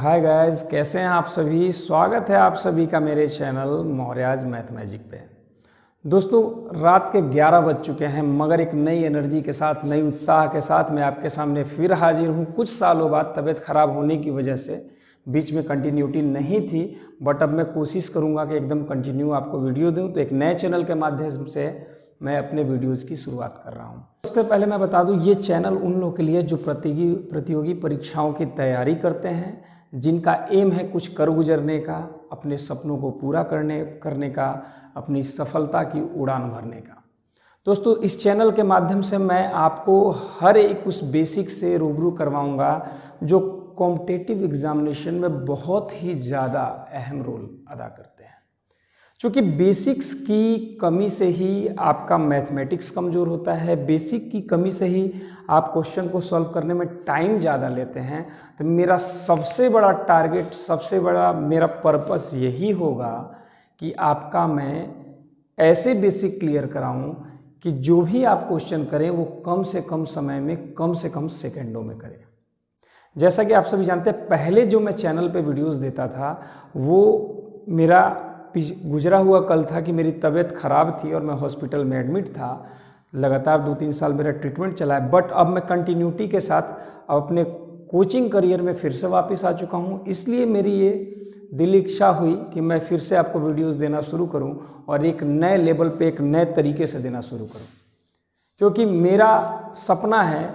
Hi guys, कैसे हैं आप सभी। स्वागत है आप सभी का मेरे चैनल मौर्याज मैथ मैजिक पे। दोस्तों, रात के 11 बज चुके हैं, मगर एक नई एनर्जी के साथ, नई उत्साह के साथ मैं आपके सामने फिर हाजिर हूं। कुछ सालों बाद तबीयत खराब होने की वजह से बीच में कंटिन्यूटी नहीं थी, बट अब मैं कोशिश करूंगा कि एकदम कंटिन्यू आपको वीडियो दूं। तो एक नए चैनल के माध्यम से मैं अपने वीडियोज़ की शुरुआत कर रहा हूँ। उससे पहले मैं बता दूं, ये चैनल उन लोगों के लिए जो प्रतियोगी परीक्षाओं की तैयारी करते हैं, जिनका एम है कुछ कर गुजरने का, अपने सपनों को पूरा करने का, अपनी सफलता की उड़ान भरने का। दोस्तों, इस चैनल के माध्यम से मैं आपको हर एक उस बेसिक से रूबरू करवाऊंगा जो कॉम्पिटिटिव एग्जामिनेशन में बहुत ही ज़्यादा अहम रोल अदा करते हैं। क्योंकि बेसिक्स की कमी से ही आपका मैथमेटिक्स कमज़ोर होता है, बेसिक की कमी से ही आप क्वेश्चन को सॉल्व करने में टाइम ज़्यादा लेते हैं। तो मेरा सबसे बड़ा टारगेट, सबसे बड़ा मेरा पर्पस यही होगा कि आपका मैं ऐसे बेसिक क्लियर कराऊं कि जो भी आप क्वेश्चन करें वो कम से कम समय में, कम से कम सेकंडों में करें। जैसा कि आप सभी जानते हैं, पहले जो मैं चैनल पे वीडियोस देता था वो मेरा गुजरा हुआ कल था कि मेरी तबीयत ख़राब थी और मैं हॉस्पिटल में एडमिट था। लगातार 2-3 साल मेरा ट्रीटमेंट चला है, बट अब मैं कंटिन्यूटी के साथ अपने कोचिंग करियर में फिर से वापस आ चुका हूँ। इसलिए मेरी ये दिल इच्छा हुई कि मैं फिर से आपको वीडियोस देना शुरू करूँ और एक नए लेवल पे, एक नए तरीके से देना शुरू करूँ। क्योंकि मेरा सपना है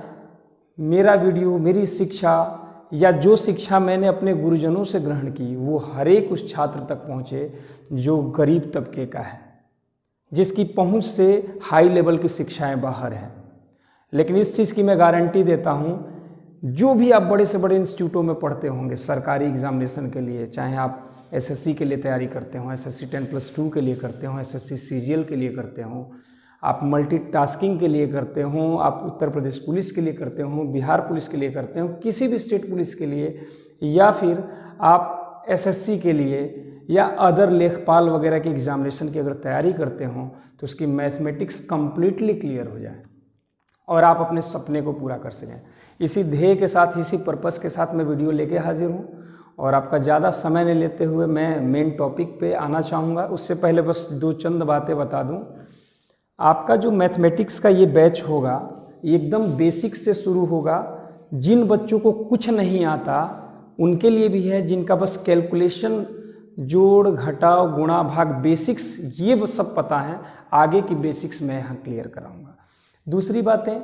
मेरा वीडियो, मेरी शिक्षा या जो शिक्षा मैंने अपने गुरुजनों से ग्रहण की, वो हर एक उस छात्र तक पहुँचे जो गरीब तबके का है, जिसकी पहुंच से हाई लेवल की शिक्षाएं बाहर हैं। लेकिन इस चीज़ की मैं गारंटी देता हूं, जो भी आप बड़े से बड़े इंस्टीट्यूटों में पढ़ते होंगे सरकारी एग्जामिनेशन के लिए, चाहे आप एसएससी के लिए तैयारी करते हो, एसएससी 10+2 के लिए करते हो, एसएससी सीजीएल के लिए करते हो, आप मल्टीटास्किंग के लिए करते हो, आप उत्तर प्रदेश पुलिस के लिए करते हो, बिहार पुलिस के लिए करते हो, किसी भी स्टेट पुलिस के लिए, या फिर आप एसएससी के लिए या अदर लेखपाल वगैरह के एग्जामिनेशन की अगर तैयारी करते हो, तो उसकी मैथमेटिक्स कंप्लीटली क्लियर हो जाए और आप अपने सपने को पूरा कर सकें। इसी ध्येय के साथ, इसी पर्पस के साथ मैं वीडियो लेके हाजिर हूँ और आपका ज़्यादा समय नहीं लेते हुए मैं मेन टॉपिक पे आना चाहूँगा। उससे पहले बस दो चंद बातें बता दूँ। आपका जो मैथमेटिक्स का ये बैच होगा, एकदम बेसिक से शुरू होगा। जिन बच्चों को कुछ नहीं आता उनके लिए भी है, जिनका बस कैलकुलेशन, जोड़ घटाव गुणा भाग, बेसिक्स ये सब पता है, आगे की बेसिक्स मैं यहाँ क्लियर कराऊंगा। दूसरी बात है,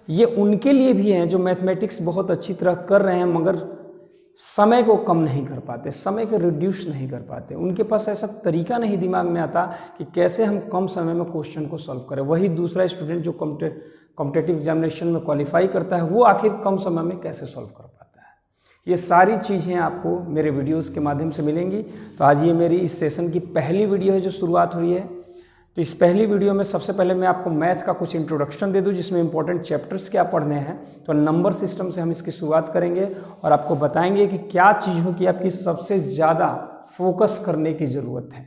ये उनके लिए भी हैं जो मैथमेटिक्स बहुत अच्छी तरह कर रहे हैं मगर समय को कम नहीं कर पाते, समय को रिड्यूस नहीं कर पाते। उनके पास ऐसा तरीका नहीं दिमाग में आता कि कैसे हम कम समय में क्वेश्चन को सॉल्व करें। वही दूसरा स्टूडेंट जो कॉम्पिटिटिव एग्जामिनेशन में क्वालिफाई करता है, वो आखिर कम समय में कैसे सॉल्व कर पाता है। ये सारी चीज़ें आपको मेरे वीडियोस के माध्यम से मिलेंगी। तो आज ये मेरी इस सेशन की पहली वीडियो है जो शुरुआत हुई है। तो इस पहली वीडियो में सबसे पहले मैं आपको मैथ का कुछ इंट्रोडक्शन दे दूं, जिसमें इंपॉर्टेंट चैप्टर्स क्या पढ़ने हैं। तो नंबर सिस्टम से हम इसकी शुरुआत करेंगे और आपको बताएंगे कि क्या चीज़ों की आपकी सबसे ज़्यादा फोकस करने की ज़रूरत है।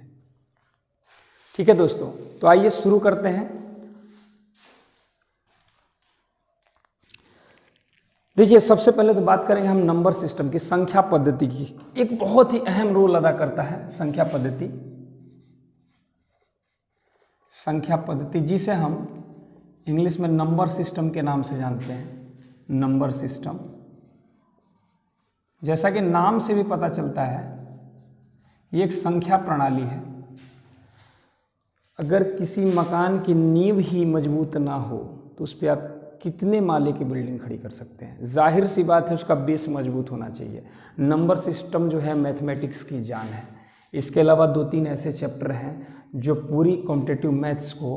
ठीक है दोस्तों, तो आइए शुरू करते हैं। देखिए, सबसे पहले तो बात करेंगे हम नंबर सिस्टम की, संख्या पद्धति की। एक बहुत ही अहम रोल अदा करता है संख्या पद्धति। संख्या पद्धति जिसे हम इंग्लिश में नंबर सिस्टम के नाम से जानते हैं, नंबर सिस्टम। जैसा कि नाम से भी पता चलता है, ये एक संख्या प्रणाली है। अगर किसी मकान की नींव ही मजबूत ना हो तो उस पर आप कितने माले की बिल्डिंग खड़ी कर सकते हैं। जाहिर सी बात है, उसका बेस मजबूत होना चाहिए। नंबर सिस्टम जो है मैथमेटिक्स की जान है। इसके अलावा 2-3 ऐसे चैप्टर हैं जो पूरी कॉम्पिटिटिव मैथ्स को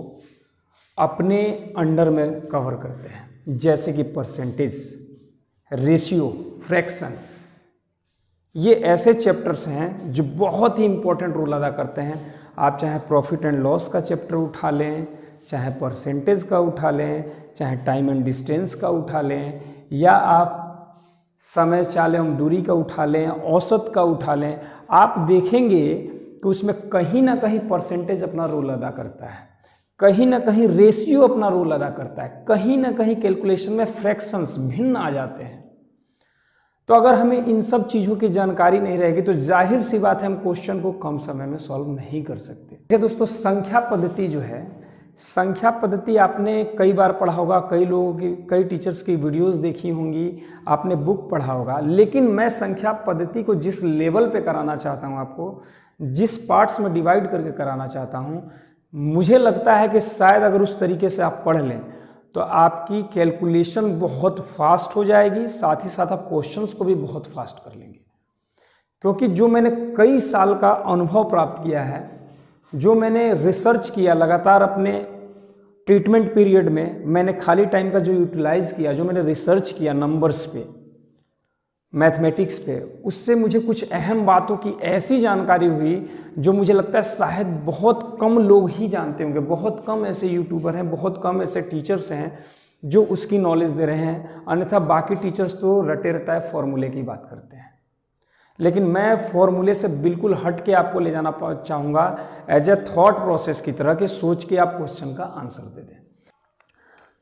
अपने अंडर में कवर करते हैं, जैसे कि परसेंटेज, रेशियो, फ्रैक्शन। ये ऐसे चैप्टर्स हैं जो बहुत ही इंपॉर्टेंट रोल अदा करते हैं। आप चाहे प्रॉफिट एंड लॉस का चैप्टर उठा लें, चाहे परसेंटेज का उठा लें, चाहे टाइम एंड डिस्टेंस का उठा लें, या आप समय चाल एवं दूरी का उठा लें, औसत का उठा लें, आप देखेंगे कि उसमें कहीं ना कहीं परसेंटेज अपना रोल अदा करता है, कहीं ना कहीं रेशियो अपना रोल अदा करता है, कहीं ना कहीं कैलकुलेशन में फ्रैक्शंस भिन्न आ जाते हैं। तो अगर हमें इन सब चीज़ों की जानकारी नहीं रहेगी तो जाहिर सी बात है हम क्वेश्चन को कम समय में सॉल्व नहीं कर सकते। ठीक है दोस्तों, संख्या पद्धति जो है, संख्या पद्धति आपने कई बार पढ़ा होगा, कई लोगों की, कई टीचर्स की वीडियोस देखी होंगी, आपने बुक पढ़ा होगा, लेकिन मैं संख्या पद्धति को जिस लेवल पे कराना चाहता हूँ, आपको जिस पार्ट्स में डिवाइड करके कराना चाहता हूँ, मुझे लगता है कि शायद अगर उस तरीके से आप पढ़ लें तो आपकी कैलकुलेशन बहुत फास्ट हो जाएगी, साथ ही साथ आप क्वेश्चंस को भी बहुत फास्ट कर लेंगे। क्योंकि जो मैंने कई साल का अनुभव प्राप्त किया है, जो मैंने रिसर्च किया लगातार अपने ट्रीटमेंट पीरियड में, मैंने खाली टाइम का जो यूटिलाइज किया, जो मैंने रिसर्च किया नंबर्स पे, मैथमेटिक्स पे, उससे मुझे कुछ अहम बातों की ऐसी जानकारी हुई जो मुझे लगता है शायद बहुत कम लोग ही जानते होंगे। बहुत कम ऐसे यूट्यूबर हैं, बहुत कम ऐसे टीचर्स हैं जो उसकी नॉलेज दे रहे हैं, अन्यथा बाकी टीचर्स तो रटे रटाए फॉर्मूले की बात करते हैं। लेकिन मैं फॉर्मूले से बिल्कुल हट के आपको ले जाना चाहूँगा एज ए थॉट प्रोसेस की तरह, कि सोच के आप क्वेश्चन का आंसर दे दें।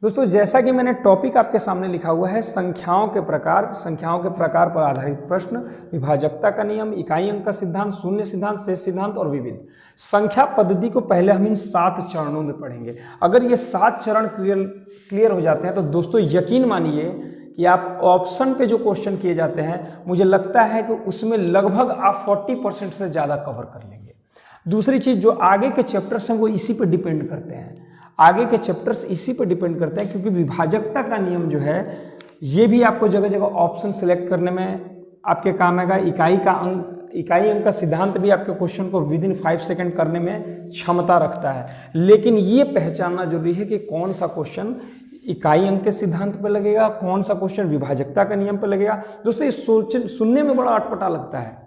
दोस्तों, जैसा कि मैंने टॉपिक आपके सामने लिखा हुआ है, संख्याओं के प्रकार, संख्याओं के प्रकार पर आधारित प्रश्न, विभाजकता का नियम, इकाई अंक का सिद्धांत, शून्य सिद्धांत, शेष सिद्धांत और विविध। संख्या पद्धति को पहले हम इन 7 चरणों में पढ़ेंगे। अगर ये 7 चरण क्लियर हो जाते हैं तो दोस्तों यकीन मानिए कि आप ऑप्शन पे जो क्वेश्चन किए जाते हैं, मुझे लगता है कि उसमें लगभग आप 40% से ज़्यादा कवर कर लेंगे। दूसरी चीज़, जो आगे के चैप्टर्स हैं वो इसी पर डिपेंड करते हैं, आगे के चैप्टर्स इसी पर डिपेंड करते हैं, क्योंकि विभाजकता का नियम जो है ये भी आपको जगह जगह ऑप्शन सेलेक्ट करने में आपके काम आएगा। इकाई अंक का सिद्धांत भी आपके क्वेश्चन को विद इन 5 सेकंड करने में क्षमता रखता है। लेकिन ये पहचानना जरूरी है कि कौन सा क्वेश्चन इकाई अंक के सिद्धांत पर लगेगा, कौन सा क्वेश्चन विभाजकता के नियम पर लगेगा। दोस्तों, ये सुनने में बड़ा अटपटा लगता है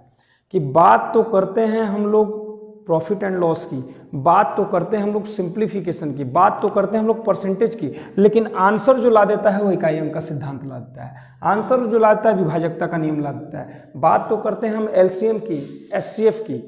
कि बात तो करते हैं हम लोग प्रॉफिट एंड लॉस की, बात तो करते हैं हम लोग सिंप्लीफिकेशन की, बात तो करते हैं हम लोग परसेंटेज की, लेकिन आंसर जो ला देता है वो इकाई अंक का सिद्धांत ला देता है, आंसर जो ला देता है विभाजकता का नियम ला देता है। बात तो करते हैं हम एलसीएम की, एचसीएफ की,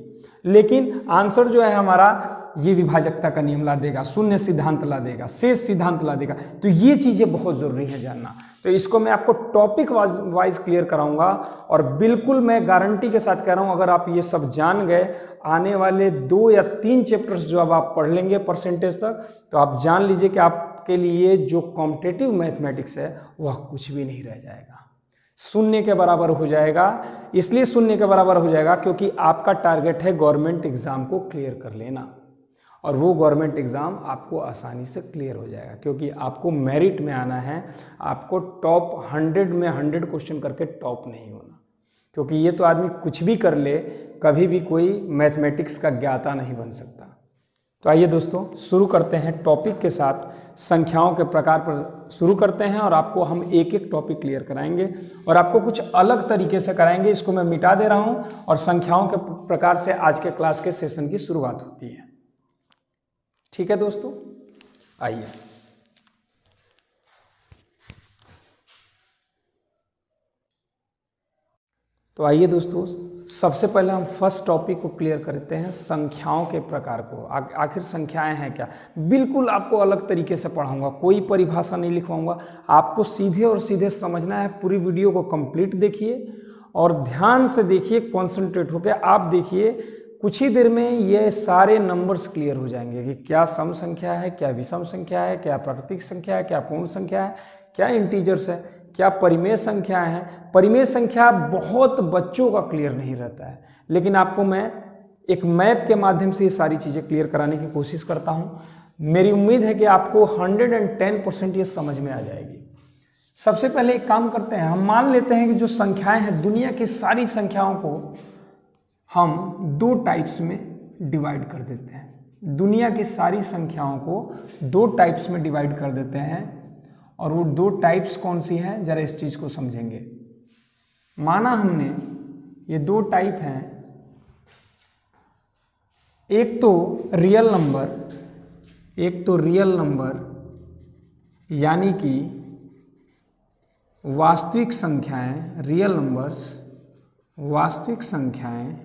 लेकिन आंसर जो है हमारा ये विभाजकता का नियम ला देगा, शून्य सिद्धांत ला देगा, शेष सिद्धांत ला देगा। तो ये चीजें बहुत जरूरी है जानना। तो इसको मैं आपको टॉपिक वाइज क्लियर कराऊंगा, और बिल्कुल मैं गारंटी के साथ कह रहा हूं, अगर आप ये सब जान गए, आने वाले 2 या 3 चैप्टर्स जो अब आप पढ़ लेंगे परसेंटेज तक, तो आप जान लीजिए कि आपके लिए जो कॉम्पिटिटिव मैथमेटिक्स है वह कुछ भी नहीं रह जाएगा, शून्य के बराबर हो जाएगा। इसलिए शून्य के बराबर हो जाएगा क्योंकि आपका टारगेट है गवर्नमेंट एग्जाम को क्लियर कर लेना, और वो गवर्नमेंट एग्ज़ाम आपको आसानी से क्लियर हो जाएगा, क्योंकि आपको मेरिट में आना है, आपको टॉप 100 में 100 क्वेश्चन करके टॉप नहीं होना। क्योंकि ये तो आदमी कुछ भी कर ले, कभी भी कोई मैथमेटिक्स का ज्ञाता नहीं बन सकता। तो आइए दोस्तों शुरू करते हैं टॉपिक के साथ, संख्याओं के प्रकार पर शुरू करते हैं, और आपको हम एक एक टॉपिक क्लियर कराएंगे और आपको कुछ अलग तरीके से कराएंगे। इसको मैं मिटा दे रहा हूँ, और संख्याओं के प्रकार से आज के क्लास के सेशन की शुरुआत होती है। ठीक है दोस्तों, आइए। तो आइए दोस्तों, सबसे पहले हम फर्स्ट टॉपिक को क्लियर करते हैं, संख्याओं के प्रकार को। आखिर संख्याएं हैं क्या। बिल्कुल आपको अलग तरीके से पढ़ाऊंगा, कोई परिभाषा नहीं लिखवाऊंगा, आपको सीधे और सीधे समझना है। पूरी वीडियो को कंप्लीट देखिए और ध्यान से देखिए, कॉन्सेंट्रेट होकर आप देखिए। कुछ ही देर में ये सारे नंबर्स क्लियर हो जाएंगे कि क्या सम संख्या है, क्या विषम संख्या है, क्या प्राकृतिक संख्या है, क्या पूर्ण संख्या है, क्या इंटीजर्स है, क्या परिमेय संख्या है। परिमेय संख्या बहुत बच्चों का क्लियर नहीं रहता है, लेकिन आपको मैं एक मैप के माध्यम से ये सारी चीज़ें क्लियर कराने की कोशिश करता हूँ। मेरी उम्मीद है कि आपको 110% ये समझ में आ जाएगी। सबसे पहले एक काम करते हैं, हम मान लेते हैं कि जो संख्याएं हैं, दुनिया की सारी संख्याओं को हम 2 टाइप्स में डिवाइड कर देते हैं। दुनिया की सारी संख्याओं को 2 टाइप्स में डिवाइड कर देते हैं, और वो 2 टाइप्स कौन सी हैं, जरा इस चीज को समझेंगे। माना हमने ये 2 टाइप हैं, एक तो रियल नंबर, यानी कि वास्तविक संख्याएं, रियल नंबर्स वास्तविक संख्याएं,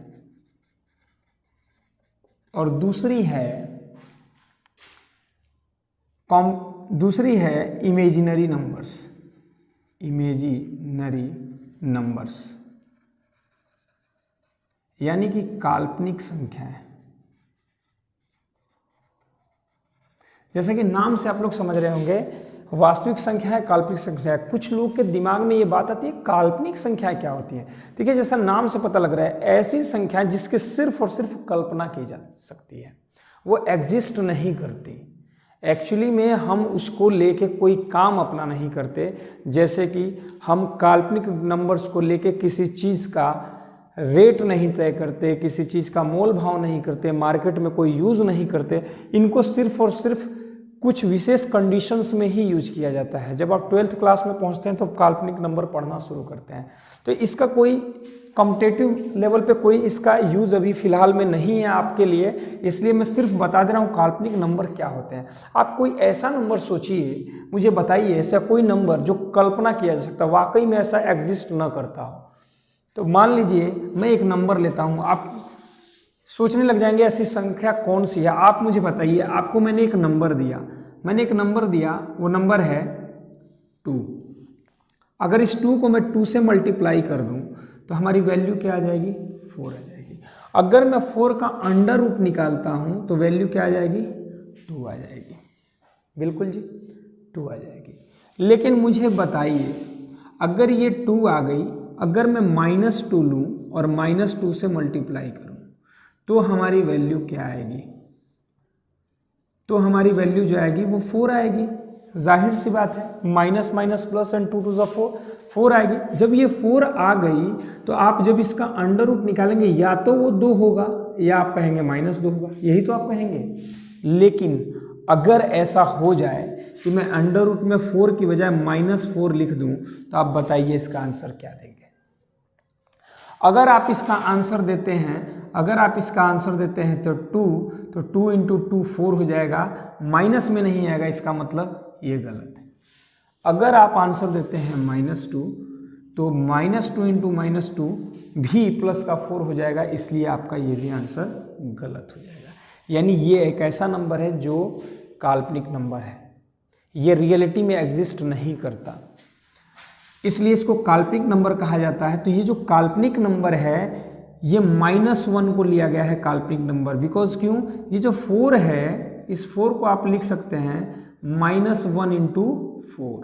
और दूसरी है इमेजिनरी नंबर्स, इमेजिनरी नंबर्स, यानी कि काल्पनिक संख्याएं। जैसे कि नाम से आप लोग समझ रहे होंगे, वास्तविक संख्या है, काल्पनिक संख्या है। कुछ लोग के दिमाग में ये बात आती है काल्पनिक संख्याएं क्या होती है। देखिए जैसा नाम से पता लग रहा है, ऐसी संख्याएं जिसके सिर्फ और सिर्फ कल्पना की जा सकती है, वो एग्जिस्ट नहीं करती। एक्चुअली में हम उसको लेके कोई काम अपना नहीं करते। जैसे कि हम काल्पनिक नंबर्स को लेके किसी चीज़ का रेट नहीं तय करते, किसी चीज़ का मोल भाव नहीं करते, मार्केट में कोई यूज़ नहीं करते। इनको सिर्फ और सिर्फ कुछ विशेष कंडीशंस में ही यूज किया जाता है। जब आप 12th क्लास में पहुंचते हैं तो काल्पनिक नंबर पढ़ना शुरू करते हैं। तो इसका कोई कॉम्पिटेटिव लेवल पे कोई इसका यूज अभी फिलहाल में नहीं है आपके लिए, इसलिए मैं सिर्फ बता दे रहा हूँ काल्पनिक नंबर क्या होते हैं। आप कोई ऐसा नंबर सोचिए, मुझे बताइए ऐसा कोई नंबर जो कल्पना किया जा सकता, वाकई में ऐसा एग्जिस्ट न करता हो। तो मान लीजिए मैं एक नंबर लेता हूँ, आप सोचने लग जाएंगे ऐसी संख्या कौन सी है। आप मुझे बताइए, आपको मैंने एक नंबर दिया, वो नंबर है 2। अगर इस 2 को मैं 2 से मल्टीप्लाई कर दूं तो हमारी वैल्यू क्या आ जाएगी? 4 आ जाएगी। अगर मैं 4 का अंडर रूट निकालता हूं तो वैल्यू क्या आ जाएगी? 2 आ जाएगी। बिल्कुल जी, 2 आ जाएगी। लेकिन मुझे बताइए, अगर ये 2 आ गई, अगर मैं -2 लूँ और -2 से मल्टीप्लाई करूँ तो हमारी वैल्यू क्या आएगी? तो हमारी वैल्यू जो आएगी वो 4 आएगी। जाहिर सी बात है, minus minus plus and 2 to 4 आएगी। जब ये 4 आ गई तो आप जब इसका अंडर रूट निकालेंगे, या तो वो 2 होगा या आप कहेंगे -2 होगा, यही तो आप कहेंगे। लेकिन अगर ऐसा हो जाए कि मैं अंडर रूट में 4 की बजाय -4 लिख दूं तो आप बताइए इसका आंसर क्या देंगे? अगर आप इसका आंसर देते हैं तो 2 इंटू 2 4 हो जाएगा, माइनस में नहीं आएगा, इसका मतलब ये गलत है। अगर आप आंसर देते हैं -2 तो -2 इंटू -2 भी प्लस का 4 हो जाएगा, इसलिए आपका ये भी आंसर गलत हो जाएगा। यानी ये एक ऐसा नंबर है जो काल्पनिक नंबर है, ये रियलिटी में एग्जिस्ट नहीं करता, इसलिए इसको काल्पनिक नंबर कहा जाता है। तो ये जो काल्पनिक नंबर है, ये -1 को लिया गया है काल्पनिक नंबर। बिकॉज क्यों? ये जो 4 है, इस 4 को आप लिख सकते हैं -1 इंटू 4।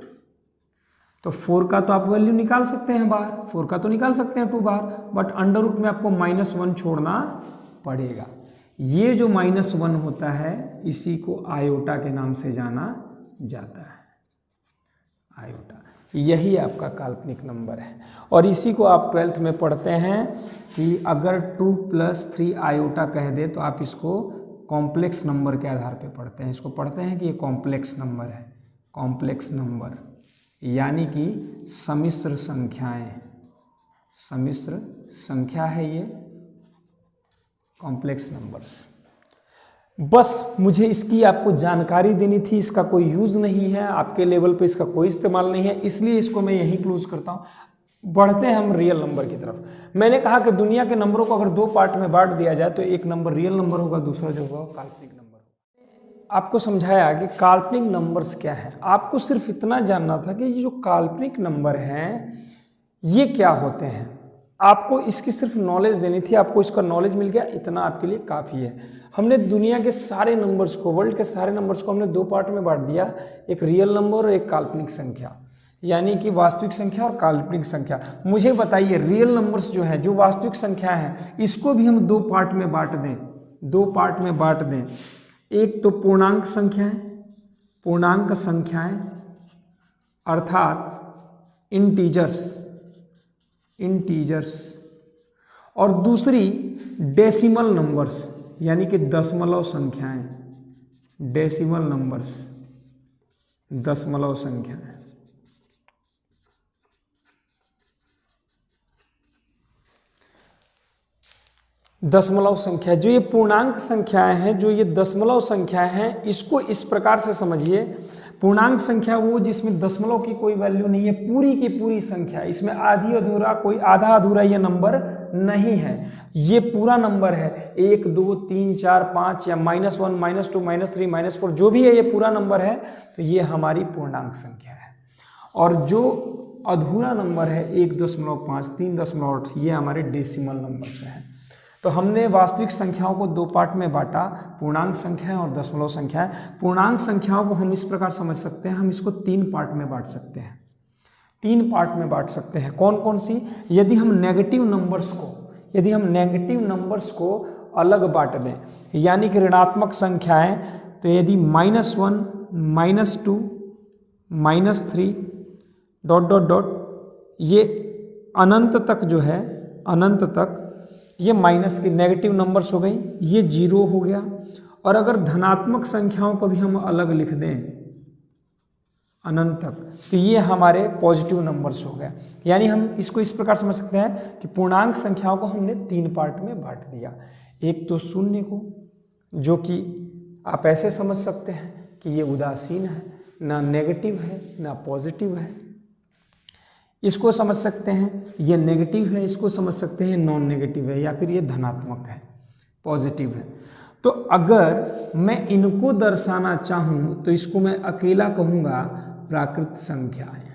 तो 4 का तो आप वैल्यू निकाल सकते हैं बाहर, 4 का तो निकाल सकते हैं 2 बाहर, बट अंडर रूट में आपको -1 छोड़ना पड़ेगा। ये जो -1 होता है, इसी को आयोटा के नाम से जाना जाता है। आयोटा, यही आपका काल्पनिक नंबर है। और इसी को आप 12th में पढ़ते हैं कि अगर 2 + 3 आयोटा कह दे तो आप इसको कॉम्प्लेक्स नंबर के आधार पे पढ़ते हैं। इसको पढ़ते हैं कि ये कॉम्प्लेक्स नंबर है, कॉम्प्लेक्स नंबर यानी कि सम्मिश्र संख्याएं, सम्मिश्र संख्या है ये कॉम्प्लेक्स नंबर्स। बस मुझे इसकी आपको जानकारी देनी थी, इसका कोई यूज़ नहीं है, आपके लेवल पे इसका कोई इस्तेमाल नहीं है, इसलिए इसको मैं यहीं क्लोज करता हूँ। बढ़ते हैं हम रियल नंबर की तरफ। मैंने कहा कि दुनिया के नंबरों को अगर 2 पार्ट में बांट दिया जाए तो एक नंबर रियल नंबर होगा, दूसरा जो होगा वो काल्पनिक नंबर होगा। आपको समझाया कि काल्पनिक नंबर्स क्या है। आपको सिर्फ इतना जानना था कि ये जो काल्पनिक नंबर हैं ये क्या होते हैं, आपको इसकी सिर्फ नॉलेज देनी थी। आपको इसका नॉलेज मिल गया, इतना आपके लिए काफ़ी है। हमने दुनिया के सारे नंबर्स को, वर्ल्ड के सारे नंबर्स को हमने 2 पार्ट में बांट दिया, एक रियल नंबर और एक काल्पनिक संख्या, यानी कि वास्तविक संख्या और काल्पनिक संख्या। मुझे बताइए, रियल नंबर्स जो है, जो वास्तविक संख्या है, इसको भी हम 2 पार्ट में बांट दें, 2 पार्ट में बांट दें। एक तो पूर्णांक संख्याएं, पूर्णांक संख्याएं अर्थात इंटीजर्स, इंटीजर्स, और दूसरी डेसिमल नंबर्स यानी कि दशमलव संख्याएं, डेसिमल नंबर्स, दशमलव संख्याएं। दशमलव संख्या, जो ये पूर्णांक संख्याएं हैं, जो ये दशमलव संख्याएं हैं, इसको इस प्रकार से समझिए। पूर्णांक संख्या वो जिसमें दशमलव की कोई वैल्यू नहीं है, पूरी की पूरी संख्या, इसमें आधी अधूरा, कोई आधा अधूरा ये नंबर नहीं है, ये पूरा नंबर है। 1 2 3 4 5 या -1 -2 -3 -4 जो भी है, ये पूरा नंबर है, तो ये हमारी पूर्णांक संख्या है। और जो अधूरा नंबर है 1.5, 3.8, ये हमारे डेसिमल नंबर से हैं। तो हमने वास्तविक संख्याओं को दो पार्ट में बांटा, पूर्णांक संख्याएं और दशमलव संख्याएं। पूर्णांक संख्याओं को हम इस प्रकार समझ सकते हैं, हम इसको 3 पार्ट में बांट सकते हैं। 3 पार्ट में बांट सकते हैं। कौन कौन सी? यदि हम नेगेटिव नंबर्स को अलग बांट दें, यानी कि ऋणात्मक संख्याएं, तो यदि -1, -2, -3 ... ये अनंत तक जो है, अनंत तक ये माइनस की नेगेटिव नंबर्स हो गई, ये 0 हो गया। और अगर धनात्मक संख्याओं को भी हम अलग लिख दें अनंत तक, तो ये हमारे पॉजिटिव नंबर्स हो गए। यानी हम इसको इस प्रकार समझ सकते हैं कि पूर्णांक संख्याओं को हमने 3 पार्ट में बांट दिया। एक तो शून्य को, जो कि आप ऐसे समझ सकते हैं कि ये उदासीन है, ना नेगेटिव है ना पॉजिटिव है। इसको समझ सकते हैं ये नेगेटिव है, इसको समझ सकते हैं नॉन नेगेटिव है, या फिर ये धनात्मक है, पॉजिटिव है। तो अगर मैं इनको दर्शाना चाहूँ तो इसको मैं अकेला कहूँगा प्राकृत संख्याएं,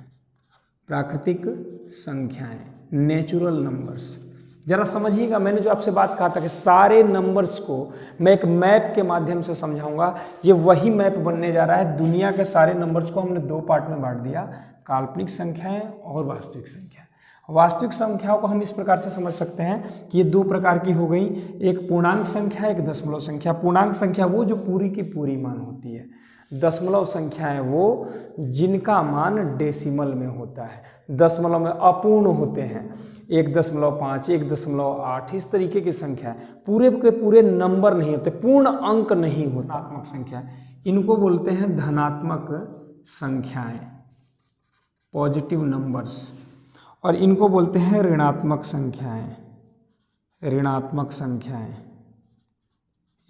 प्राकृतिक संख्याएं, नेचुरल नंबर्स। जरा समझिएगा, मैंने जो आपसे बात कहा था कि सारे नंबर्स को मैं एक मैप के माध्यम से समझाऊंगा, ये वही मैप बनने जा रहा है। दुनिया के सारे नंबर्स को हमने 2 पार्ट में बांट दिया, काल्पनिक संख्याएं और वास्तविक संख्याएं। वास्तविक संख्याओं को हम इस प्रकार से समझ सकते हैं कि ये 2 प्रकार की हो गई, एक पूर्णांक संख्या, एक दशमलव संख्या। पूर्णांक संख्या वो जो पूरी की पूरी मान होती है, दशमलव संख्याएं वो जिनका मान डेसिमल में होता है, दशमलव में अपूर्ण होते हैं, 1.5, 1.8, इस तरीके की संख्या, पूरे के पूरे नंबर नहीं होते, पूर्ण अंक नहीं होता। धनात्मक संख्या, इनको बोलते हैं धनात्मक संख्याएं, पॉजिटिव नंबर्स। और इनको बोलते हैं ऋणात्मक संख्याएं, ऋणात्मक संख्याएं,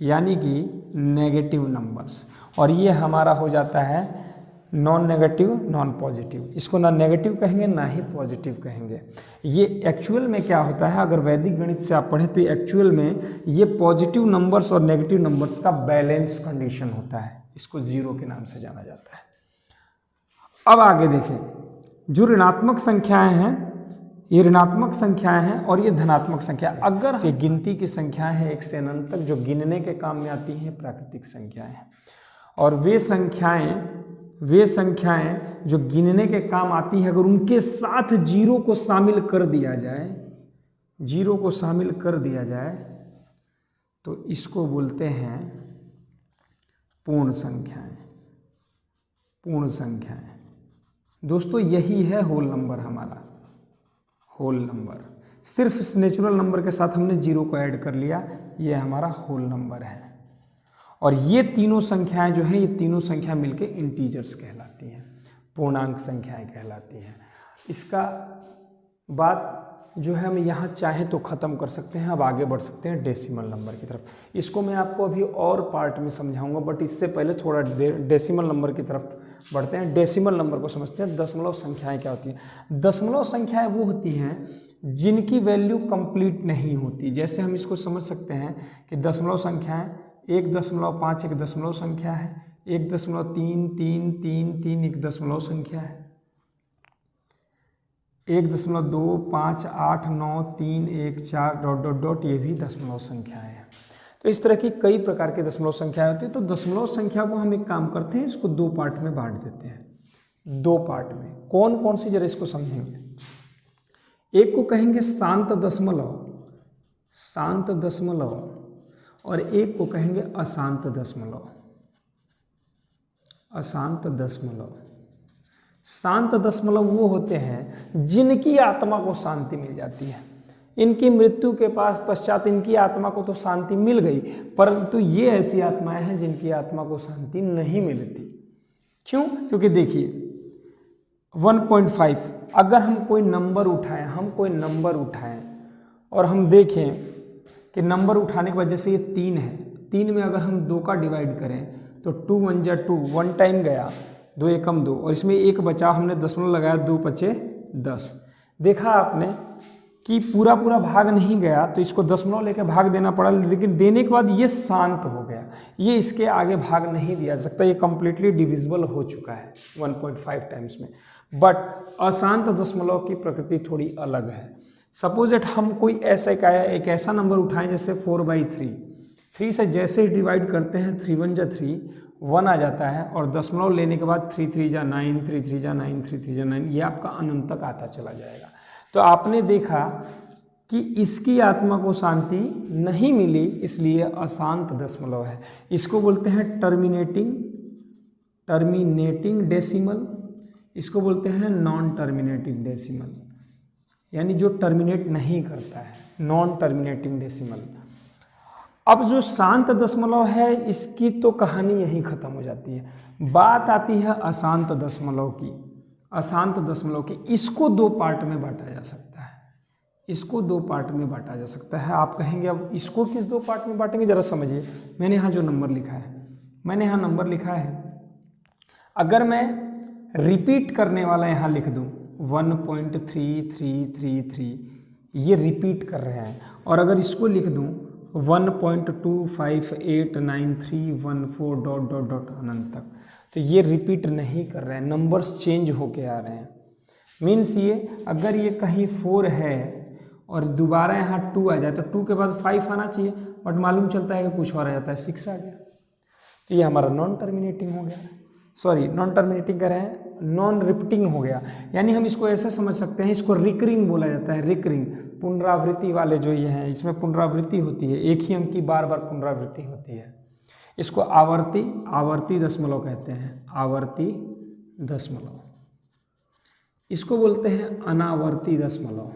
यानी कि नेगेटिव नंबर्स। और ये हमारा हो जाता है नॉन नेगेटिव, नॉन पॉजिटिव। इसको ना नेगेटिव कहेंगे ना ही पॉजिटिव कहेंगे। ये एक्चुअल में क्या होता है, अगर वैदिक गणित से आप पढ़ें तो एक्चुअल में ये पॉजिटिव नंबर्स और नेगेटिव नंबर्स का बैलेंस कंडीशन होता है, इसको 0 के नाम से जाना जाता है। अब आगे देखें, जो ऋणात्मक संख्याएं हैं, ये ऋणात्मक संख्याएं हैं और ये धनात्मक संख्या। अगर ये गिनती की संख्याएं हैं 1 से अनंत तक, जो गिनने के काम में आती हैं, प्राकृतिक संख्याएं हैं। और वे संख्याएं जो गिनने के काम आती है, अगर उनके साथ 0 को शामिल कर दिया जाए, 0 को शामिल कर दिया जाए, तो इसको बोलते हैं पूर्ण संख्याएं, पूर्ण संख्याएं। दोस्तों यही है होल नंबर हमारा, होल नंबर। सिर्फ इस नेचुरल नंबर के साथ हमने 0 को ऐड कर लिया, ये हमारा होल नंबर है। और ये तीनों संख्याएं जो हैं, ये तीनों संख्या मिलके इंटीजर्स कहलाती हैं, पूर्णांक संख्याएं कहलाती हैं। इसका बात जो है हम यहाँ चाहें तो ख़त्म कर सकते हैं। अब आगे बढ़ सकते हैं डेसिमल नंबर की तरफ। इसको मैं आपको अभी और पार्ट में समझाऊंगा, बट इससे पहले थोड़ा डेसिमल नंबर की तरफ बढ़ते हैं। डेसिमल नंबर को समझते हैं। दशमलव संख्याएं क्या होती हैं? दशमलव संख्याएं वो होती हैं जिनकी वैल्यू कंप्लीट नहीं होती। जैसे हम इसको समझ सकते हैं कि दशमलव संख्याएं 1.5 एक दशमलव संख्या है, 1.33333 एक दशमलव संख्या है, 1.258931 ... ये भी दशमलव संख्याएं हैं। तो इस तरह की कई प्रकार की दशमलव संख्याएं होती है। तो दशमलव संख्या को हम एक काम करते हैं, इसको 2 पार्ट में बांट देते हैं। 2 पार्ट में कौन कौन सी, जरा इसको समझेंगे। एक को कहेंगे शांत दशमलव, शांत दशमलव, और एक को कहेंगे अशांत दशमलव, अशांत दशमलव। शांत दशमलव वो होते हैं जिनकी आत्मा को शांति मिल जाती है। इनकी मृत्यु के पश्चात इनकी आत्मा को तो शांति मिल गई, परंतु ये ऐसी आत्माएं हैं जिनकी आत्मा को शांति नहीं मिलती। क्यों? क्योंकि देखिए 1.5, अगर हम कोई नंबर उठाएं, और हम देखें कि नंबर उठाने के बाद जैसे ये 3 है, 3 में अगर हम 2 का डिवाइड करें तो 2 1 जा 2, 1 टाइम गया, 2 एकम 2, और इसमें 1 बचा, हमने दशमलव लगाया, 2 पचे 10। देखा आपने कि पूरा भाग नहीं गया, तो इसको दशमलव लेकर भाग देना पड़ा, लेकिन देने के बाद ये शांत हो गया। ये इसके आगे भाग नहीं दिया जा सकता, ये कंप्लीटली डिविजिबल हो चुका है 1.5 टाइम्स में। बट अशांत दशमलव की प्रकृति थोड़ी अलग है। सपोज दैट हम कोई एक ऐसा नंबर उठाएं जैसे 4/3, 3 से जैसे ही डिवाइड करते हैं 3 1 जा 3, 1 आ जाता है, और दशमलव लेने के बाद 3 3 जा 9, 3 3 जा 9, 3 3 जा 9, ये आपका अनंत तक आता चला जाएगा। तो आपने देखा कि इसकी आत्मा को शांति नहीं मिली, इसलिए अशांत दशमलव है। इसको बोलते हैं टर्मिनेटिंग डेसिमल, इसको बोलते हैं नॉन टर्मिनेटिंग डेसिमल, यानी जो टर्मिनेट नहीं करता है, नॉन टर्मिनेटिंग डेसिमल। अब जो शांत दशमलव है इसकी तो कहानी यहीं खत्म हो जाती है। बात आती है अशांत दशमलव की। अशांत दशमलव की इसको 2 पार्ट में बांटा जा सकता है, इसको 2 पार्ट में बांटा जा सकता है। आप कहेंगे अब इसको किस 2 पार्ट में बांटेंगे, जरा समझिए। मैंने यहाँ जो नंबर लिखा है, मैंने यहाँ नंबर लिखा है, अगर मैं रिपीट करने वाला यहाँ लिख दूँ 1.3333, ये रिपीट कर रहे हैं, और अगर इसको लिख दूँ 1.258931 अनंत तक, तो ये रिपीट नहीं कर रहे हैं, नंबर्स चेंज होके आ रहे हैं। मीन्स ये अगर ये कहीं 4 है और दोबारा यहाँ 2 आ जाए तो 2 के बाद 5 आना चाहिए, बट मालूम चलता है कि कुछ और आ जाता है, 6 आ गया। तो ये हमारा नॉन टर्मिनेटिंग हो गया, सॉरी नॉन टर्मिनेटिंग कह रहे हैं, नॉन रिपीटिंग हो गया। यानी हम इसको ऐसे समझ सकते हैं, इसको रिकरिंग बोला जाता है। रिकरिंग पुनरावृत्ति वाले जो ये हैं, इसमें पुनरावृत्ति होती है, एक ही अंक की बार बार पुनरावृत्ति होती है। इसको आवर्ती दशमलव कहते हैं, आवर्ती दशमलव। इसको बोलते हैं अनावर्ती दशमलव,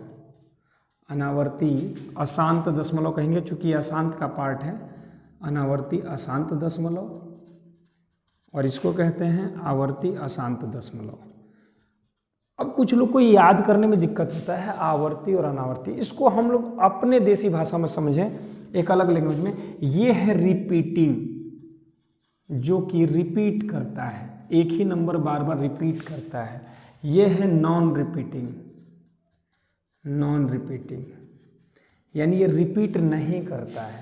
अनावर्ती अशांत दशमलव कहेंगे, चूंकि अशांत का पार्ट है। अनावर्ती अशांत दशमलव, और इसको कहते हैं आवर्ती अशांत दशमलव। अब कुछ लोग को याद करने में दिक्कत होता है आवर्ती और अनावर्ती, इसको हम लोग अपने देसी भाषा में समझें, एक अलग लैंग्वेज में। ये है रिपीटिंग, जो कि रिपीट करता है, एक ही नंबर बार बार रिपीट करता है। ये है नॉन रिपीटिंग, नॉन रिपीटिंग यानी ये रिपीट नहीं करता है।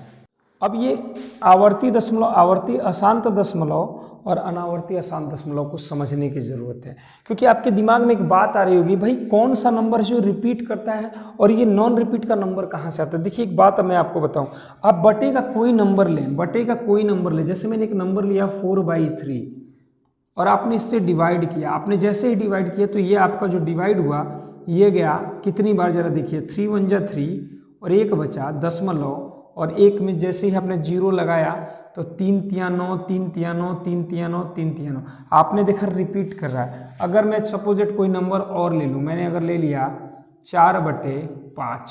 अब ये आवर्ती दशमलव, आवर्ती अशांत दशमलव और अनावर्ती अशांत दशमलव को समझने की ज़रूरत है, क्योंकि आपके दिमाग में एक बात आ रही होगी, भाई कौन सा नंबर जो रिपीट करता है और ये नॉन रिपीट का नंबर कहाँ से आता है। देखिए एक बात मैं आपको बताऊं, आप बटे का कोई नंबर लें, बटे का कोई नंबर लें, जैसे मैंने एक नंबर लिया 4/3 और आपने इससे डिवाइड किया, आपने जैसे ही डिवाइड किया तो ये आपका जो डिवाइड हुआ ये गया कितनी बार, जरा देखिए 3 1 जा 3 और 1 बचा दशमलव, और 1 में जैसे ही आपने 0 लगाया तो 3 3 9 3 3 9 3 3 9 3 3 9, आपने देखा रिपीट कर रहा है। अगर मैं सपोजेट कोई नंबर और ले लूँ, मैंने अगर ले लिया 4/5,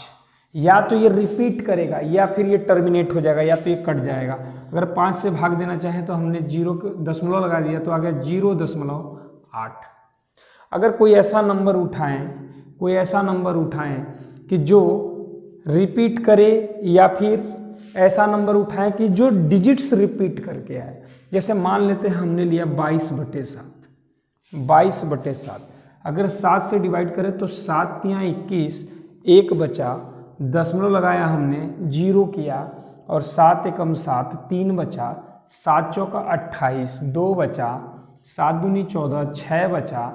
या तो ये रिपीट करेगा या फिर ये टर्मिनेट हो जाएगा, या तो ये कट जाएगा। अगर 5 से भाग देना चाहें तो हमने 0 दशमलव लगा दिया तो आ गया 0.8। अगर कोई ऐसा नंबर उठाएं, कोई ऐसा नंबर उठाएं कि जो रिपीट करे, या फिर ऐसा नंबर उठाएं कि जो डिजिट्स रिपीट करके आए, जैसे मान लेते हैं हमने लिया 22/7, 22/7। अगर 7 से डिवाइड करें तो 7 × 21, 1 बचा, दशमलव लगाया हमने, 0 किया, और 7 एकम 7, 3 बचा, 7 चौका 28, 2 बचा, 7 दूनी 14, 6 बचा,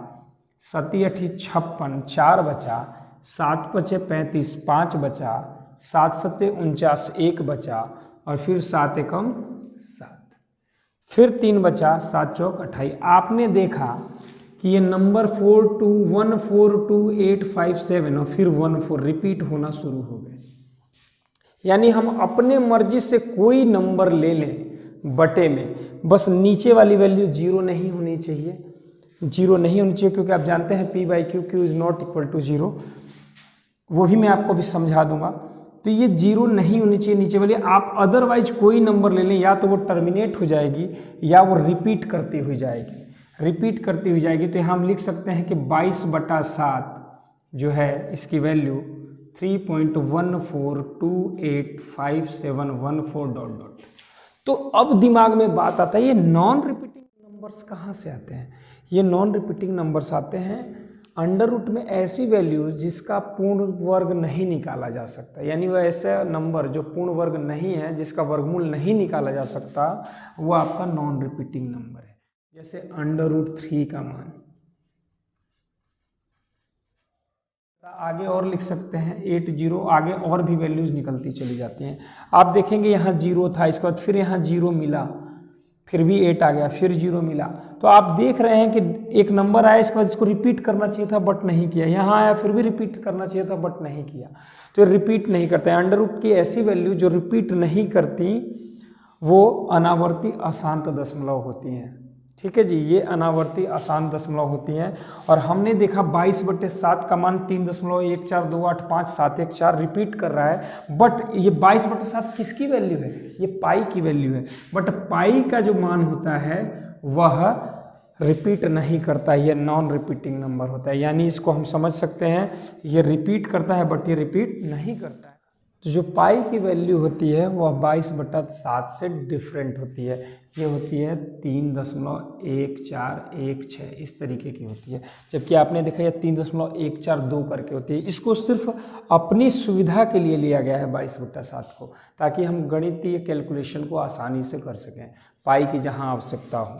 7 8 56, 4 बचा, 7 5 35, 5 बचा, 7 7 49, 1 बचा, और फिर 7 एकम 7, फिर 3 बचा, 7 चौक 28। आपने देखा कि ये नंबर 42142857 और फिर 14 रिपीट होना शुरू हो गए। यानी हम अपने मर्जी से कोई नंबर ले लें बटे में, बस नीचे वाली वैल्यू 0 नहीं होनी चाहिए, 0 नहीं होनी चाहिए, क्योंकि आप जानते हैं P/Q, Q is not equal to 0, वो भी मैं आपको भी समझा दूंगा। तो ये 0 नहीं होनी चाहिए नीचे वाली। आप अदरवाइज कोई नंबर ले लें, या तो वो टर्मिनेट हो जाएगी या वो रिपीट करती हुई जाएगी, रिपीट करती हुई जाएगी। तो यहाँ हम लिख सकते हैं कि 22/7 जो है इसकी वैल्यू 3.14285714 ... तो अब दिमाग में बात आता है, ये नॉन रिपीटिंग नंबर्स कहाँ से आते हैं। ये नॉन रिपीटिंग नंबर्स आते हैं अंडर रूट में ऐसी वैल्यूज जिसका पूर्ण वर्ग नहीं निकाला जा सकता, यानी वह ऐसा नंबर जो पूर्ण वर्ग नहीं है, जिसका वर्गमूल नहीं निकाला जा सकता, वो आपका नॉन रिपीटिंग नंबर है। जैसे अंडर रूट 3 का मान, आगे और लिख सकते हैं 80, आगे और भी वैल्यूज निकलती चली जाती हैं। आप देखेंगे यहाँ 0 था, इसके बाद फिर यहाँ 0 मिला, फिर भी 8 आ गया, फिर 0 मिला। तो आप देख रहे हैं कि एक नंबर आया, इसके बाद इसको रिपीट करना चाहिए था बट नहीं किया, यहाँ आया फिर भी रिपीट करना चाहिए था बट नहीं किया, तो रिपीट नहीं करते। अंडर रूट की ऐसी वैल्यू जो रिपीट नहीं करती वो अनावर्ती अशांत दशमलव होती हैं। ठीक है जी, ये अनावर्ती अशांत दशमलव होती हैं। और हमने देखा 22/7 का मान 3.14285 रिपीट कर रहा है, बट ये 22/7 किसकी वैल्यू है? ये पाई की वैल्यू है, बट पाई का जो मान होता है वह रिपीट नहीं करता, ये नॉन रिपीटिंग नंबर होता है। यानी इसको हम समझ सकते हैं ये रिपीट करता है बट ये रिपीट नहीं करता है। तो जो पाई की वैल्यू होती है वह 22/7 से डिफरेंट होती है, ये होती है 3.1416, इस तरीके की होती है। जबकि आपने देखा ये 3.142 करके होती है। इसको सिर्फ अपनी सुविधा के लिए लिया गया है 22/7 को, ताकि हम गणितीय कैलकुलेशन को आसानी से कर सकें, पाई की जहाँ आवश्यकता हो।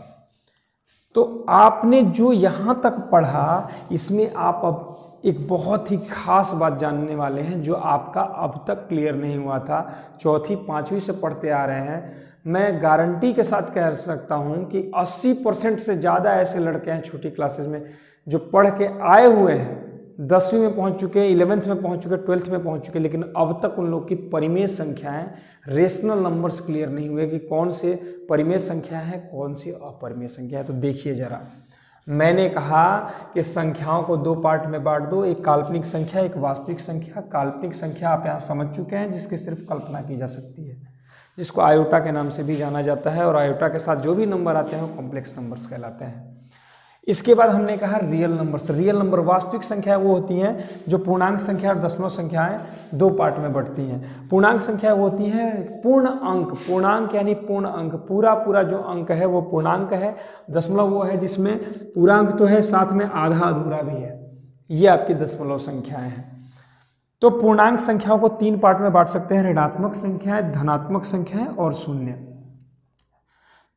तो आपने जो यहाँ तक पढ़ा, इसमें आप अब एक बहुत ही खास बात जानने वाले हैं जो आपका अब तक क्लियर नहीं हुआ था। चौथी 5वीं से पढ़ते आ रहे हैं, मैं गारंटी के साथ कह सकता हूं कि 80% से ज़्यादा ऐसे लड़के हैं छोटी क्लासेस में जो पढ़ के आए हुए हैं, 10वीं में पहुंच चुके हैं, 11th में पहुंच चुके हैं, 12th में पहुंच चुके हैं, लेकिन अब तक उन लोग की परिमेय संख्याएं, रेशनल नंबर्स क्लियर नहीं हुए कि कौन से परिमेय संख्या है, कौन सी अपरिमेय संख्या है। तो देखिए जरा, मैंने कहा कि संख्याओं को 2 पार्ट में बांट दो, एक काल्पनिक संख्या, एक वास्तविक संख्या। काल्पनिक संख्या आप यहाँ समझ चुके हैं, जिसकी सिर्फ कल्पना की जा सकती है, जिसको आयोटा के नाम से भी जाना जाता है, और आयोटा के साथ जो भी नंबर आते हैं वो कॉम्प्लेक्स नंबर्स कहलाते हैं। इसके बाद हमने कहा रियल नंबर्स। रियल नंबर, वास्तविक संख्या वो होती हैं जो पूर्णांक संख्या और दशमलव संख्याएं 2 पार्ट में बढ़ती हैं। पूर्णांक संख्या वो होती हैं पूर्ण अंक, पूर्णांक यानी पूर्ण अंक, पूरा जो अंक है वो पूर्णांक है। दशमलव वो है जिसमें पूरा अंक तो है, साथ में आधा अधूरा भी है, ये आपकी दशमलव संख्याएं हैं। तो पूर्णांक संख्याओं को 3 पार्ट में बांट सकते हैं, ऋणात्मक संख्याएं, धनात्मक संख्याएं और शून्य।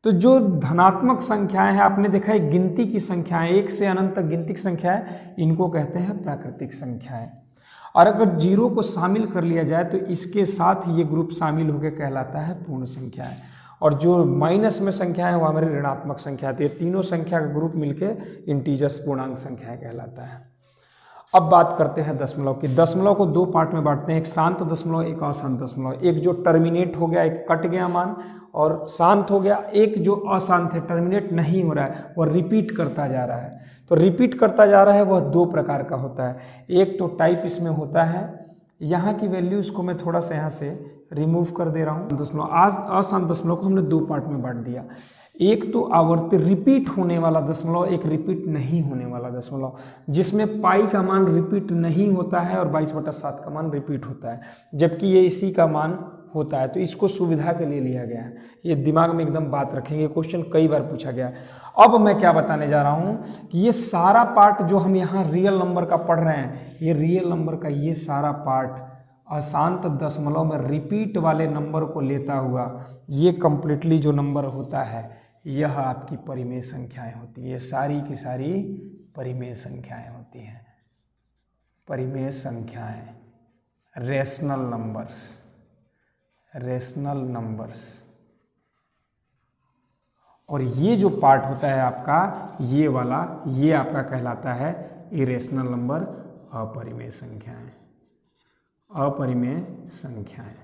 तो जो धनात्मक संख्याएं हैं, आपने देखा है गिनती की संख्याएं, 1 से अनंत तक गिनती की संख्याएं, इनको कहते हैं प्राकृतिक संख्याएं। और अगर 0 को शामिल कर लिया जाए तो इसके साथ ये ग्रुप शामिल होकर कहलाता है पूर्ण संख्याएं। और जो माइनस में संख्या है वो हमारी ऋणात्मक संख्या आती है। तीनों संख्या का ग्रुप मिलकर इंटीजर्स पूर्णांक संख्याएं कहलाता है। अब बात करते हैं दशमलव की। दशमलव को 2 पार्ट में बांटते हैं, एक शांत दशमलव, एक अशांत दशमलव। एक जो टर्मिनेट हो गया, एक कट गया मान और शांत हो गया, एक जो अशांत है, टर्मिनेट नहीं हो रहा है, वह रिपीट करता जा रहा है। तो रिपीट करता जा रहा है वह 2 प्रकार का होता है। एक तो टाइप इसमें होता है, यहाँ की वैल्यूज़ को मैं थोड़ा सा यहाँ से रिमूव कर दे रहा हूँ। दशमलव, आज अशांत दशमलव को हमने 2 पार्ट में बांट दिया। एक तो आवर्ती रिपीट होने वाला दशमलव, एक रिपीट नहीं होने वाला दशमलव, जिसमें पाई का मान रिपीट नहीं होता है और 22/7 का मान रिपीट होता है, जबकि ये इसी का मान होता है। तो इसको सुविधा के लिए लिया गया है, ये दिमाग में एकदम बात रखेंगे, क्वेश्चन कई बार पूछा गया है। अब मैं क्या बताने जा रहा हूँ कि ये सारा पार्ट जो हम यहाँ रियल नंबर का पढ़ रहे हैं, ये रियल नंबर का ये सारा पार्ट अशांत दशमलव में रिपीट वाले नंबर को लेता हुआ ये कंप्लीटली जो नंबर होता है, यह आपकी परिमेय संख्याएं होती है। ये सारी की सारी परिमेय संख्याएं होती हैं। परिमेय संख्याएं, रेशनल नंबर्स, रेशनल नंबर्स। और ये जो पार्ट होता है आपका, ये वाला, ये आपका कहलाता है इरेशनल नंबर, अपरिमेय संख्याएं, अपरिमेय संख्याएं।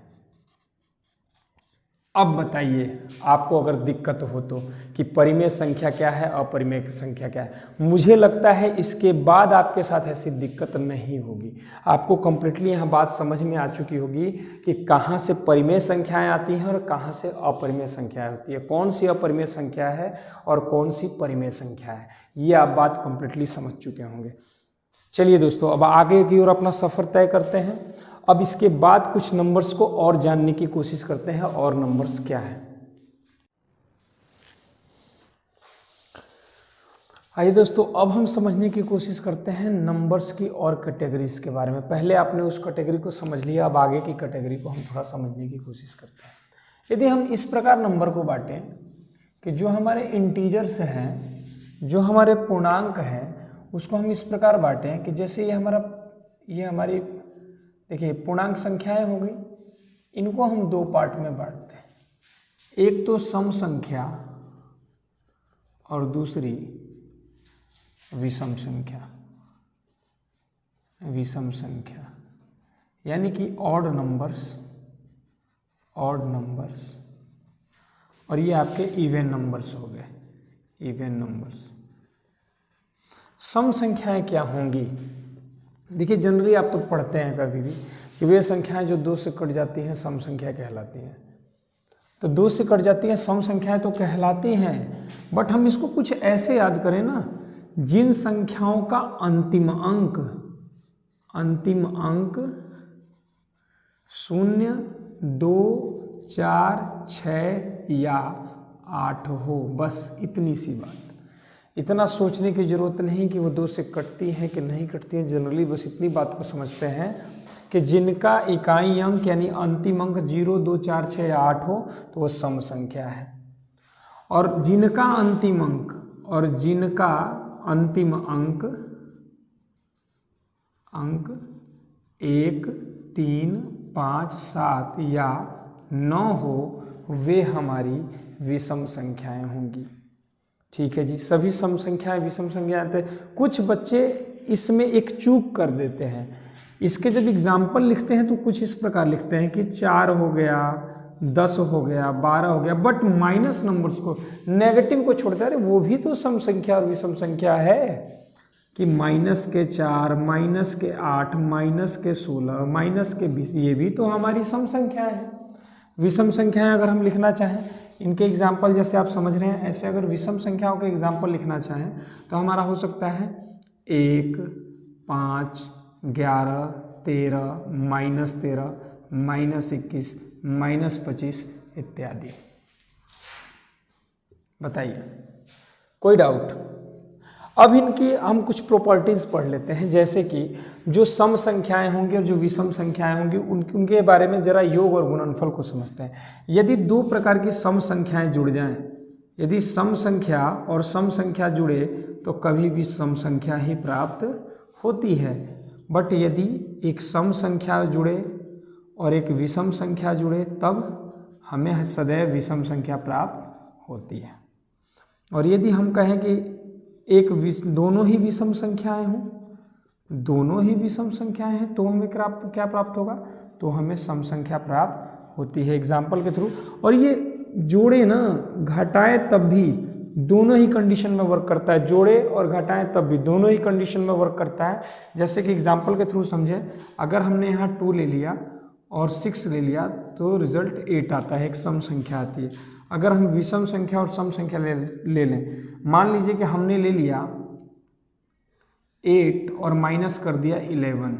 अब बताइए आपको अगर दिक्कत हो तो कि परिमेय संख्या क्या है, अपरिमेय संख्या क्या है। मुझे लगता है इसके बाद आपके साथ ऐसी दिक्कत नहीं होगी। आपको कंप्लीटली यहाँ बात समझ में आ चुकी होगी कि कहाँ से परिमेय संख्याएं आती हैं और कहाँ से अपरिमेय संख्याएं होती है, कौन सी अपरिमेय संख्या है और कौन सी परिमेय संख्या है। ये आप बात कंप्लीटली समझ चुके होंगे। चलिए दोस्तों, अब आगे की ओर अपना सफ़र तय करते हैं। अब इसके बाद कुछ नंबर्स को और जानने की कोशिश करते हैं, और नंबर्स क्या है। आइए दोस्तों, अब हम समझने की कोशिश करते हैं नंबर्स की और कैटेगरीज के बारे में। पहले आपने उस कैटेगरी को समझ लिया, अब आगे की कैटेगरी को हम थोड़ा समझने की कोशिश करते हैं। यदि हम इस प्रकार नंबर को बांटें कि जो हमारे इंटीजर्स हैं, जो हमारे पूर्णांक हैं, उसको हम इस प्रकार बांटें कि जैसे ये हमारी देखिए पूर्णांक संख्याएं हो गई, इनको हम दो पार्ट में बांटते हैं। एक तो सम संख्या और दूसरी विषम संख्या। विषम संख्या यानी कि ऑड नंबर्स और ये आपके इवन नंबर्स हो गए, इवन नंबर्स। सम संख्याएं क्या होंगी? देखिए जनरली आप तो पढ़ते हैं कभी भी कि वे संख्याएं जो 2 से कट जाती हैं सम संख्या कहलाती हैं। तो 2 से कट जाती हैं सम संख्याएं तो कहलाती हैं, बट हम इसको कुछ ऐसे याद करें ना, जिन संख्याओं का अंतिम अंक 0, 2, 4, 6 या 8 हो, बस इतनी सी बात। इतना सोचने की जरूरत नहीं कि वो 2 से कटती हैं कि नहीं कटती हैं। जनरली बस इतनी बात को समझते हैं कि जिनका इकाई अंक यानी अंतिम अंक 0, 2, 4, 6 या 8 हो तो वो सम संख्या है। और जिनका अंतिम अंक 1, 3, 5, 7 या 9 हो, वे हमारी विषम संख्याएं होंगी। ठीक है जी, सभी सम संख्याएं विषम संख्याएं आते हैं। कुछ बच्चे इसमें एक चूक कर देते हैं। इसके जब एग्जाम्पल लिखते हैं तो कुछ इस प्रकार लिखते हैं कि 4 हो गया, 10 हो गया, 12 हो गया, बट माइनस नंबर्स को, नेगेटिव को छोड़ते हैं। अरे वो भी तो सम संख्या और विषम संख्या है कि -4, -8, -16, -20, ये भी तो हमारी सम संख्या है। विषम संख्याएं अगर हम लिखना चाहें, इनके एग्जाम्पल जैसे आप समझ रहे हैं, ऐसे अगर विषम संख्याओं के एग्जाम्पल लिखना चाहें तो हमारा हो सकता है 1, 5, 11, 13, -13, -21, -25 इत्यादि। बताइए, कोई डाउट? अब इनकी हम कुछ प्रॉपर्टीज पढ़ लेते हैं, जैसे कि जो सम संख्याएं होंगी और जो विषम संख्याएं होंगी उनके बारे में जरा योग और गुणनफल को समझते हैं। यदि 2 प्रकार की सम संख्याएं जुड़ जाएं, यदि सम संख्या और सम संख्या जुड़े तो कभी भी सम संख्या ही प्राप्त होती है। बट यदि एक सम संख्या जुड़े और एक विषम संख्या जुड़े तब हमें सदैव विषम संख्या प्राप्त होती है। और यदि हम कहें कि दोनों ही विषम संख्याएं हों, दोनों ही विषम संख्याएं हैं, तो हमें क्या प्राप्त होगा? तो हमें सम संख्या प्राप्त होती है एग्जाम्पल के थ्रू। और ये जोड़े ना घटाए तब भी दोनों ही कंडीशन में वर्क करता है, जोड़े और घटाएं तब भी दोनों ही कंडीशन में वर्क करता है। जैसे कि एग्जाम्पल के थ्रू समझे, अगर हमने यहाँ 2 ले लिया और 6 ले लिया तो रिजल्ट 8 आता है, एक सम संख्या आती है। अगर हम विषम संख्या और सम संख्या ले लें, मान लीजिए कि हमने ले लिया 8 और माइनस कर दिया 11,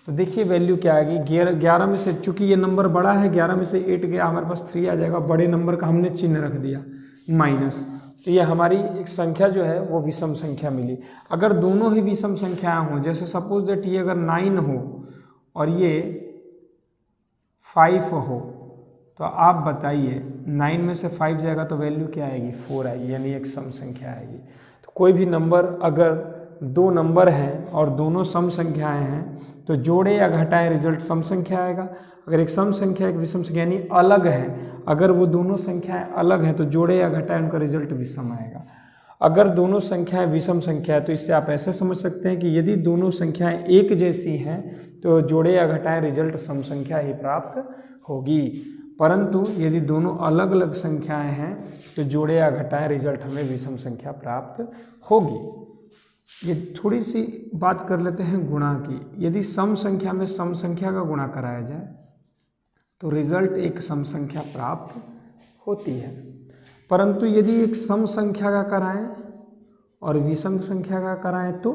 तो देखिए वैल्यू क्या आएगी? 11 में से, चूंकि ये नंबर बड़ा है, 11 में से 8 गया, हमारे पास 3 आ जाएगा। बड़े नंबर का हमने चिन्ह रख दिया माइनस, तो ये हमारी एक संख्या जो है वो विषम संख्या मिली। अगर दोनों ही विषम संख्याएं हों, जैसे सपोज दैट ये अगर 9 हो और ये 5 हो, तो आप बताइए 9 में से 5 जाएगा तो वैल्यू क्या आएगी? 4 आएगी, यानी एक सम संख्या आएगी। तो कोई भी नंबर, अगर 2 नंबर हैं और दोनों सम संख्याएं हैं तो जोड़े या घटाएं रिजल्ट सम संख्या आएगा। अगर एक सम संख्या एक विषम संख्या यानी अलग है, अगर वो दोनों संख्याएं अलग हैं तो जोड़े या घटाएं उनका रिजल्ट विषम आएगा। अगर दोनों संख्याएं विषम संख्या है तो इससे आप ऐसे समझ सकते हैं कि यदि दोनों संख्याएं एक जैसी हैं तो जोड़े या घटाएं रिजल्ट सम संख्या ही प्राप्त होगी। परंतु यदि दोनों अलग अलग संख्याएं हैं तो जोड़े या घटाएं रिजल्ट हमें विषम संख्या प्राप्त होगी। ये थोड़ी सी बात कर लेते हैं गुणा की। यदि सम संख्या में सम संख्या का गुणा कराया जाए तो रिजल्ट एक सम संख्या प्राप्त होती है। परंतु यदि एक सम संख्या का कराएं और विषम संख्या का कराएं तो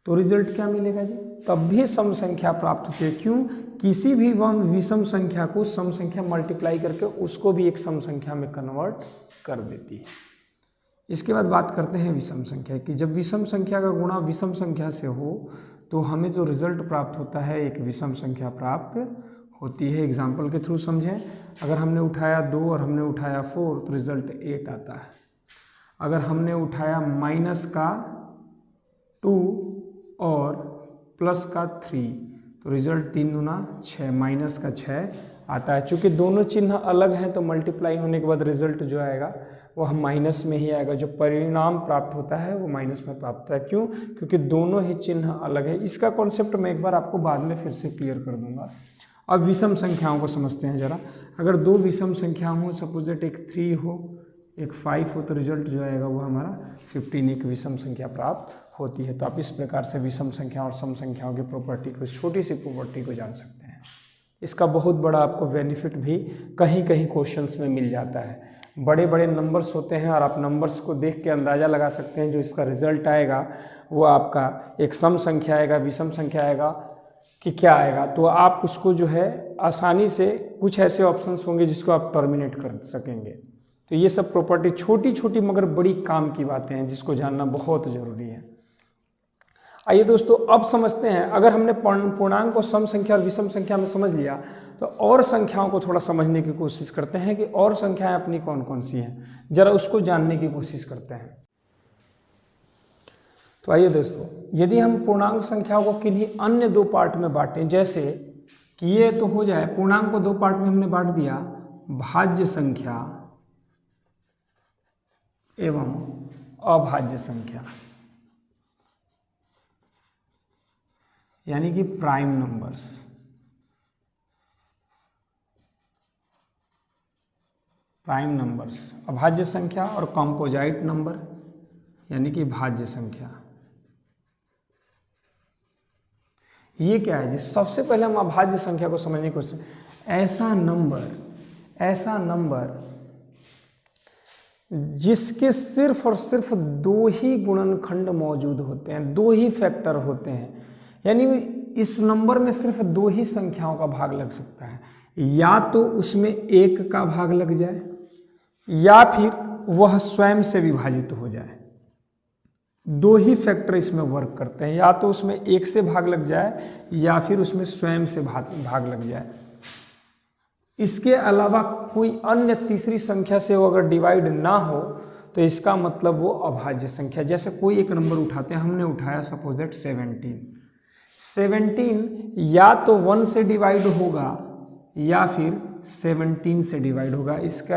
रिजल्ट क्या मिलेगा जी? तब भी सम संख्या प्राप्त होती है। क्यों? किसी भी विषम संख्या को सम संख्या मल्टीप्लाई करके उसको भी एक सम संख्या में कन्वर्ट कर देती है। इसके बाद बात करते हैं विषम संख्या की। जब विषम संख्या का गुणा विषम संख्या से हो तो हमें जो रिजल्ट प्राप्त होता है एक विषम संख्या प्राप्त होती है। एग्जाम्पल के थ्रू समझें, अगर हमने उठाया 2 और हमने उठाया 4 तो रिजल्ट 8 आता है। अगर हमने उठाया माइनस का 2 और प्लस का 3 तो रिजल्ट 3 दूना 6, माइनस का 6 आता है। चूँकि दोनों चिन्ह अलग हैं तो मल्टीप्लाई होने के बाद रिजल्ट जो आएगा वो हम माइनस में ही आएगा। जो परिणाम प्राप्त होता है वो माइनस में प्राप्त होता है। क्यों? क्योंकि दोनों ही चिन्ह अलग है। इसका कॉन्सेप्ट मैं एक बार आपको बाद में फिर से क्लियर कर दूंगा। अब विषम संख्याओं को समझते हैं जरा। अगर 2 विषम संख्या हो, सपोज दैट एक 3 हो एक 5 हो तो रिजल्ट जो आएगा वो हमारा 15 एक विषम संख्या प्राप्त होती है। तो आप इस प्रकार से विषम संख्या और सम संख्याओं की प्रॉपर्टी को, छोटी सी प्रॉपर्टी को जान सकते हैं। इसका बहुत बड़ा आपको बेनिफिट भी कहीं कहीं क्वेश्चंस में मिल जाता है। बड़े बड़े नंबर्स होते हैं और आप नंबर्स को देख के अंदाज़ा लगा सकते हैं जो इसका रिजल्ट आएगा वो आपका एक सम संख्या आएगा, विषम संख्या आएगा कि क्या आएगा। तो आप उसको जो है आसानी से, कुछ ऐसे ऑप्शंस होंगे जिसको आप टर्मिनेट कर सकेंगे। तो ये सब प्रॉपर्टी छोटी छोटी मगर बड़ी काम की बातें हैं जिसको जानना बहुत ज़रूरी है। आइए दोस्तों अब समझते हैं, अगर हमने पूर्णांक को सम संख्या और विषम संख्या में समझ लिया तो और संख्याओं को थोड़ा समझने की कोशिश करते हैं कि और संख्याएं अपनी कौन कौन सी हैं, जरा उसको जानने की कोशिश करते हैं। तो आइए दोस्तों, यदि हम पूर्णांक संख्याओं को किन्हीं अन्य 2 पार्ट में बांटें, जैसे कि ये तो हो जाए, पूर्णांक को 2 पार्ट में हमने बांट दिया, भाज्य संख्या एवं अभाज्य संख्या, यानी कि प्राइम नंबर्स। प्राइम नंबर्स अभाज्य संख्या और कॉम्पोजाइट नंबर यानी कि भाज्य संख्या। ये क्या है जी? सबसे पहले हम अभाज्य संख्या को समझने की कोशिश, ऐसा नंबर जिसके सिर्फ और सिर्फ 2 ही गुणनखंड मौजूद होते हैं, 2 ही फैक्टर होते हैं, यानी इस नंबर में सिर्फ 2 ही संख्याओं का भाग लग सकता है। या तो उसमें 1 का भाग लग जाए या फिर वह स्वयं से विभाजित हो जाए। 2 ही फैक्टर इसमें वर्क करते हैं, या तो उसमें 1 से भाग लग जाए या फिर उसमें स्वयं से भाग लग जाए। इसके अलावा कोई अन्य तीसरी संख्या से वो अगर डिवाइड ना हो तो इसका मतलब वो अभाज्य संख्या। जैसे कोई एक नंबर उठाते हैं, हमने उठाया सपोज दैट 17 या तो 1 से डिवाइड होगा या फिर 17 से डिवाइड होगा, इसके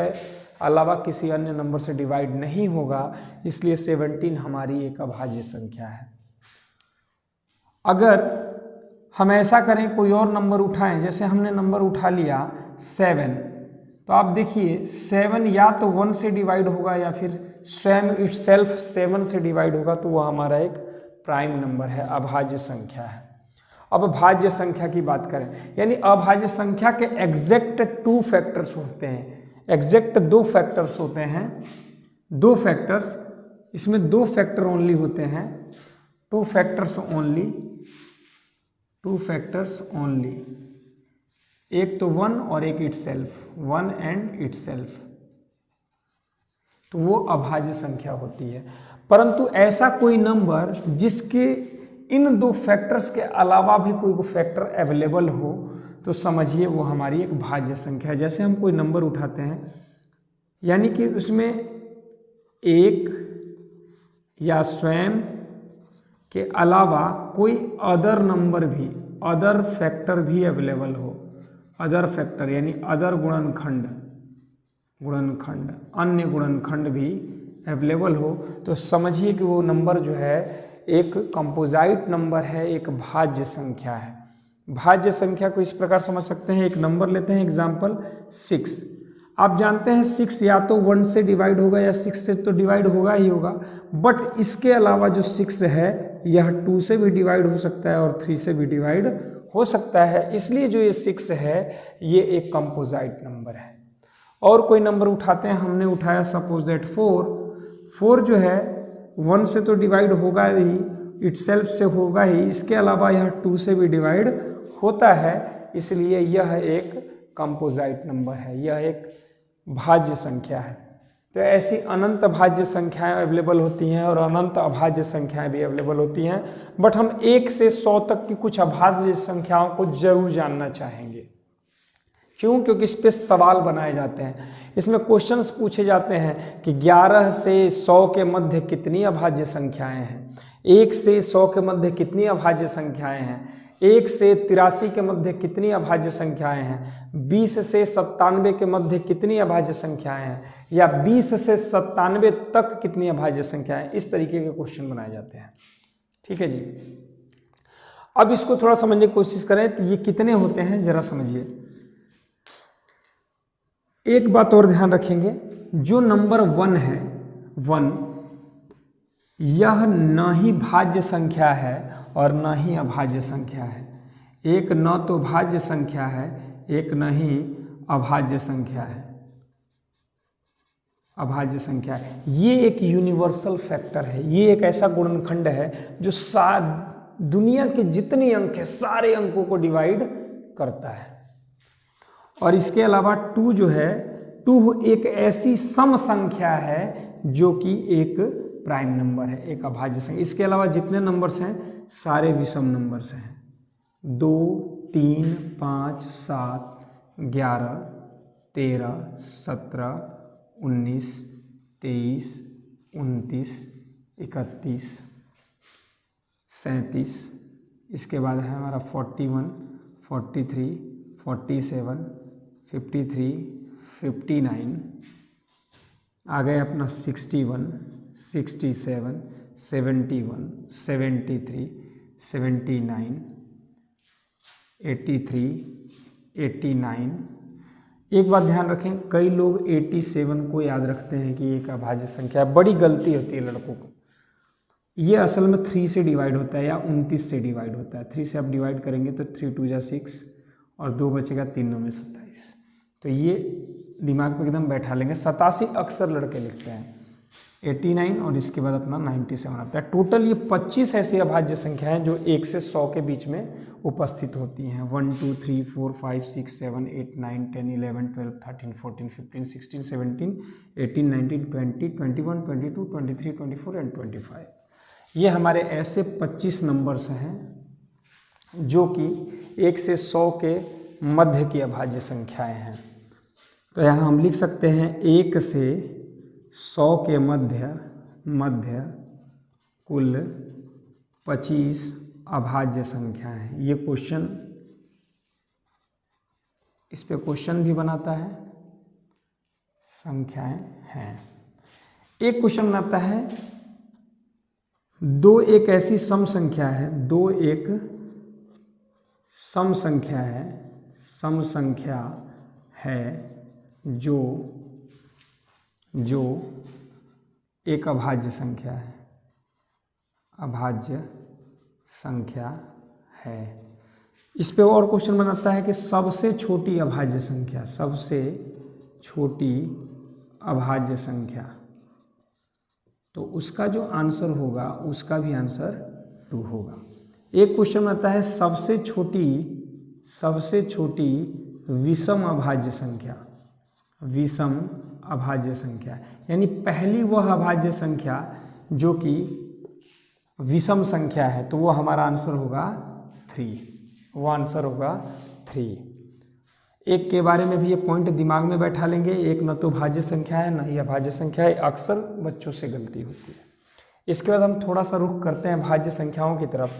अलावा किसी अन्य नंबर से डिवाइड नहीं होगा, इसलिए 17 हमारी एक अभाज्य संख्या है। अगर हम ऐसा करें, कोई और नंबर उठाएं, जैसे हमने नंबर उठा लिया 7, तो आप देखिए 7 या तो 1 से डिवाइड होगा या फिर स्वयं इटसेल्फ 7 से डिवाइड होगा, तो वह हमारा एक प्राइम नंबर है, अभाज्य संख्या है। अब भाज्य संख्या की बात करें, यानी अभाज्य संख्या के एग्जैक्ट 2 फैक्टर्स होते हैं, एग्जैक्ट 2 फैक्टर्स होते हैं, 2 फैक्टर्स, इसमें 2 फैक्टर ओनली होते हैं, 2 फैक्टर्स ओनली, एक तो 1 और एक इटसेल्फ, 1 एंड इटसेल्फ, तो वो अभाज्य संख्या होती है। परंतु ऐसा कोई नंबर जिसके इन 2 फैक्टर्स के अलावा भी कोई फैक्टर अवेलेबल हो तो समझिए वो हमारी एक भाज्य संख्या है। जैसे हम कोई नंबर उठाते हैं, यानी कि उसमें 1 या स्वयं के अलावा कोई अदर नंबर भी, अदर फैक्टर भी अवेलेबल हो, अदर फैक्टर यानी अदर गुणनखंड, अन्य गुणनखंड भी अवेलेबल हो, तो समझिए कि वो नंबर जो है एक कंपोजाइट नंबर है, एक भाज्य संख्या है। भाज्य संख्या को इस प्रकार समझ सकते हैं, एक नंबर लेते हैं एग्जाम्पल 6। आप जानते हैं 6 या तो 1 से डिवाइड होगा या 6 से तो डिवाइड होगा ही होगा, बट इसके अलावा जो 6 है यह 2 से भी डिवाइड हो सकता है और 3 से भी डिवाइड हो सकता है, इसलिए जो ये 6 है ये एक कंपोजाइट नंबर है। और कोई नंबर उठाते हैं, हमने उठाया सपोज दैट 4 जो है 1 से तो डिवाइड होगा ही, इटसेल्फ से होगा ही, इसके अलावा यह 2 से भी डिवाइड होता है, इसलिए यह एक कंपोजाइट नंबर है, यह एक भाज्य संख्या है। तो ऐसी अनंत भाज्य संख्याएं अवेलेबल होती हैं और अनंत अभाज्य संख्याएं भी अवेलेबल होती हैं, बट हम 1 से 100 तक की कुछ अभाज्य संख्याओं को जरूर जानना चाहेंगे। क्यों? क्योंकि इस पे सवाल बनाए जाते हैं, इसमें क्वेश्चंस पूछे जाते हैं कि 11 से 100 के मध्य कितनी अभाज्य संख्याएं हैं, 1 से 100 के मध्य कितनी अभाज्य संख्याएं हैं, 1 से 83 के मध्य कितनी अभाज्य संख्याएं हैं, 20 से 97 के मध्य कितनी अभाज्य संख्याएं हैं, या 20 से 97 तक कितनी अभाज्य संख्याएं। इस तरीके के क्वेश्चन बनाए जाते हैं। ठीक है जी। अब इसको थोड़ा समझने की कोशिश करें, तो ये कितने होते हैं जरा समझिए। एक बात और ध्यान रखेंगे, जो नंबर 1 है, 1, यह न ही भाज्य संख्या है और न ही अभाज्य संख्या है। एक न तो भाज्य संख्या है, एक न ही अभाज्य संख्या है, अभाज्य संख्या है। ये एक यूनिवर्सल फैक्टर है, ये एक ऐसा गुणनखंड है जो दुनिया के जितने अंक है सारे अंकों को डिवाइड करता है। और इसके अलावा 2 जो है, 2 एक ऐसी सम संख्या है जो कि एक प्राइम नंबर है, एक अभाज्य संख्या। इसके अलावा जितने नंबर्स हैं सारे विषम नंबर्स हैं। 2, 3, 5, 7, 11, 13, 17, 19, 23, 29, 31, 37। इसके बाद है हमारा 41, 43, 47, 53, 59, आ गए अपना 61, 67, 71, 73, 79, 83, 89। एक बात ध्यान रखें, कई लोग 87 को याद रखते हैं कि एक अभाज्य संख्या है। बड़ी गलती होती है लड़कों को। ये असल में 3 से डिवाइड होता है या 29 से डिवाइड होता है। 3 से आप डिवाइड करेंगे तो 3 2 जा 6 और 2 बचेगा, 3 9 में 27। तो ये दिमाग पे एकदम बैठा लेंगे। 87 अक्सर लड़के लिखते हैं, 89 और इसके बाद अपना 97 आता है। टोटल ये 25 ऐसी अभाज्य संख्या हैं जो 1 से 100 के बीच में उपस्थित होती हैं। 1 2 3 4 5 6 7 8 9 10 11 12 13 14 15 16 17 18 19 20 21 22 23 24 एंड 25। ये हमारे ऐसे 25 नंबर्स हैं जो कि 1 से 100 के मध्य की अभाज्य संख्याएं हैं। तो यहाँ हम लिख सकते हैं 1 से 100 के मध्य कुल 25 अभाज्य संख्या है। ये क्वेश्चन, इस पे क्वेश्चन भी बनाता है, संख्याएं हैं। एक क्वेश्चन बनाता है 2 एक ऐसी सम संख्या है, 2 एक सम संख्या है, सम संख्या है जो एक अभाज्य संख्या है, अभाज्य संख्या है। इस पे और क्वेश्चन बनाता है कि सबसे छोटी अभाज्य संख्या, सबसे छोटी अभाज्य संख्या, तो उसका जो आंसर होगा उसका भी आंसर 2 होगा। एक क्वेश्चन बनाता है सबसे छोटी विषम अभाज्य संख्या, विषम अभाज्य संख्या, यानी पहली वह अभाज्य संख्या जो कि विषम संख्या है, तो वो हमारा आंसर होगा 3, वो आंसर होगा 3। एक के बारे में भी ये पॉइंट दिमाग में बैठा लेंगे, एक न तो भाज्य संख्या है न ही अभाज्य संख्या है, अक्सर बच्चों से गलती होती है। इसके बाद हम थोड़ा सा रुख करते हैं भाज्य संख्याओं की तरफ।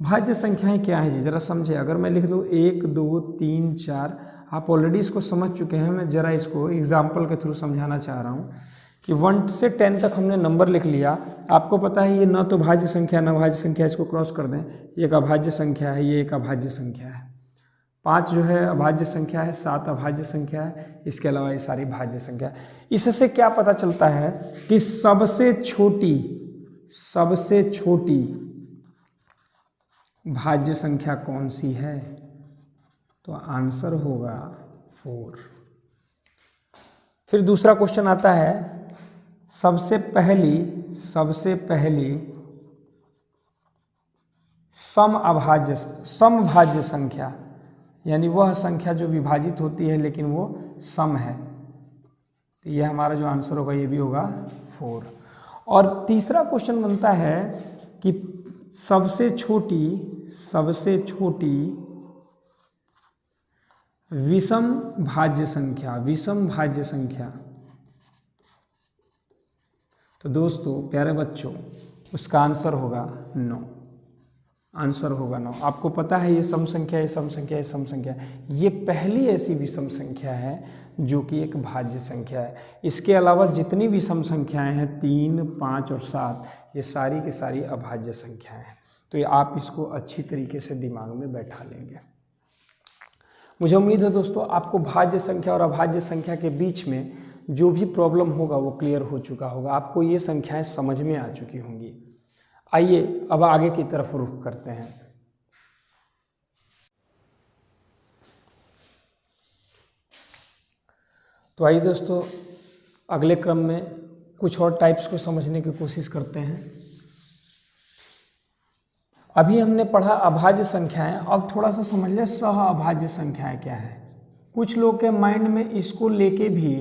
भाज्य संख्याएं क्या है जी, जरा समझे। अगर मैं लिख दूँ 1 2 3 4, आप ऑलरेडी इसको समझ चुके हैं, मैं जरा इसको एग्जाम्पल के थ्रू समझाना चाह रहा हूँ कि 1 से 10 तक हमने नंबर लिख लिया। आपको पता है ये न तो भाज्य संख्या न भाज्य संख्या, इसको क्रॉस कर दें, ये एक अभाज्य संख्या है, ये एक अभाज्य संख्या है। 5 जो है अभाज्य संख्या है, 7 अभाज्य संख्या है, इसके अलावा ये सारी भाज्य संख्या है। इससे क्या पता चलता है कि सबसे छोटी भाज्य संख्या कौन सी है, तो आंसर होगा 4। फिर दूसरा क्वेश्चन आता है सबसे पहली समभाज्य संख्या, यानी वह संख्या जो विभाजित होती है लेकिन वो सम है, तो ये हमारा जो आंसर होगा ये भी होगा 4। और तीसरा क्वेश्चन बनता है कि सबसे छोटी विषम भाज्य संख्या। तो दोस्तों प्यारे बच्चों, उसका आंसर होगा 9। आपको पता है ये सम संख्या ये पहली ऐसी विषम संख्या है जो कि एक भाज्य संख्या है। इसके अलावा जितनी विषम संख्याएं हैं 3, 5 और 7 ये सारी की सारी अभाज्य संख्याएं हैं। तो ये आप इसको अच्छी तरीके से दिमाग में बैठा लेंगे। मुझे उम्मीद है दोस्तों आपको भाज्य संख्या और अभाज्य संख्या के बीच में जो भी प्रॉब्लम होगा वो क्लियर हो चुका होगा, आपको ये संख्याएं समझ में आ चुकी होंगी। आइए अब आगे की तरफ रुख करते हैं। तो आइए दोस्तों अगले क्रम में कुछ और टाइप्स को समझने की कोशिश करते हैं। अभी हमने पढ़ा अभाज्य संख्याएं, अब थोड़ा सा समझ लें सह अभाज्य संख्याएं क्या है। कुछ लोग के माइंड में इसको लेके भी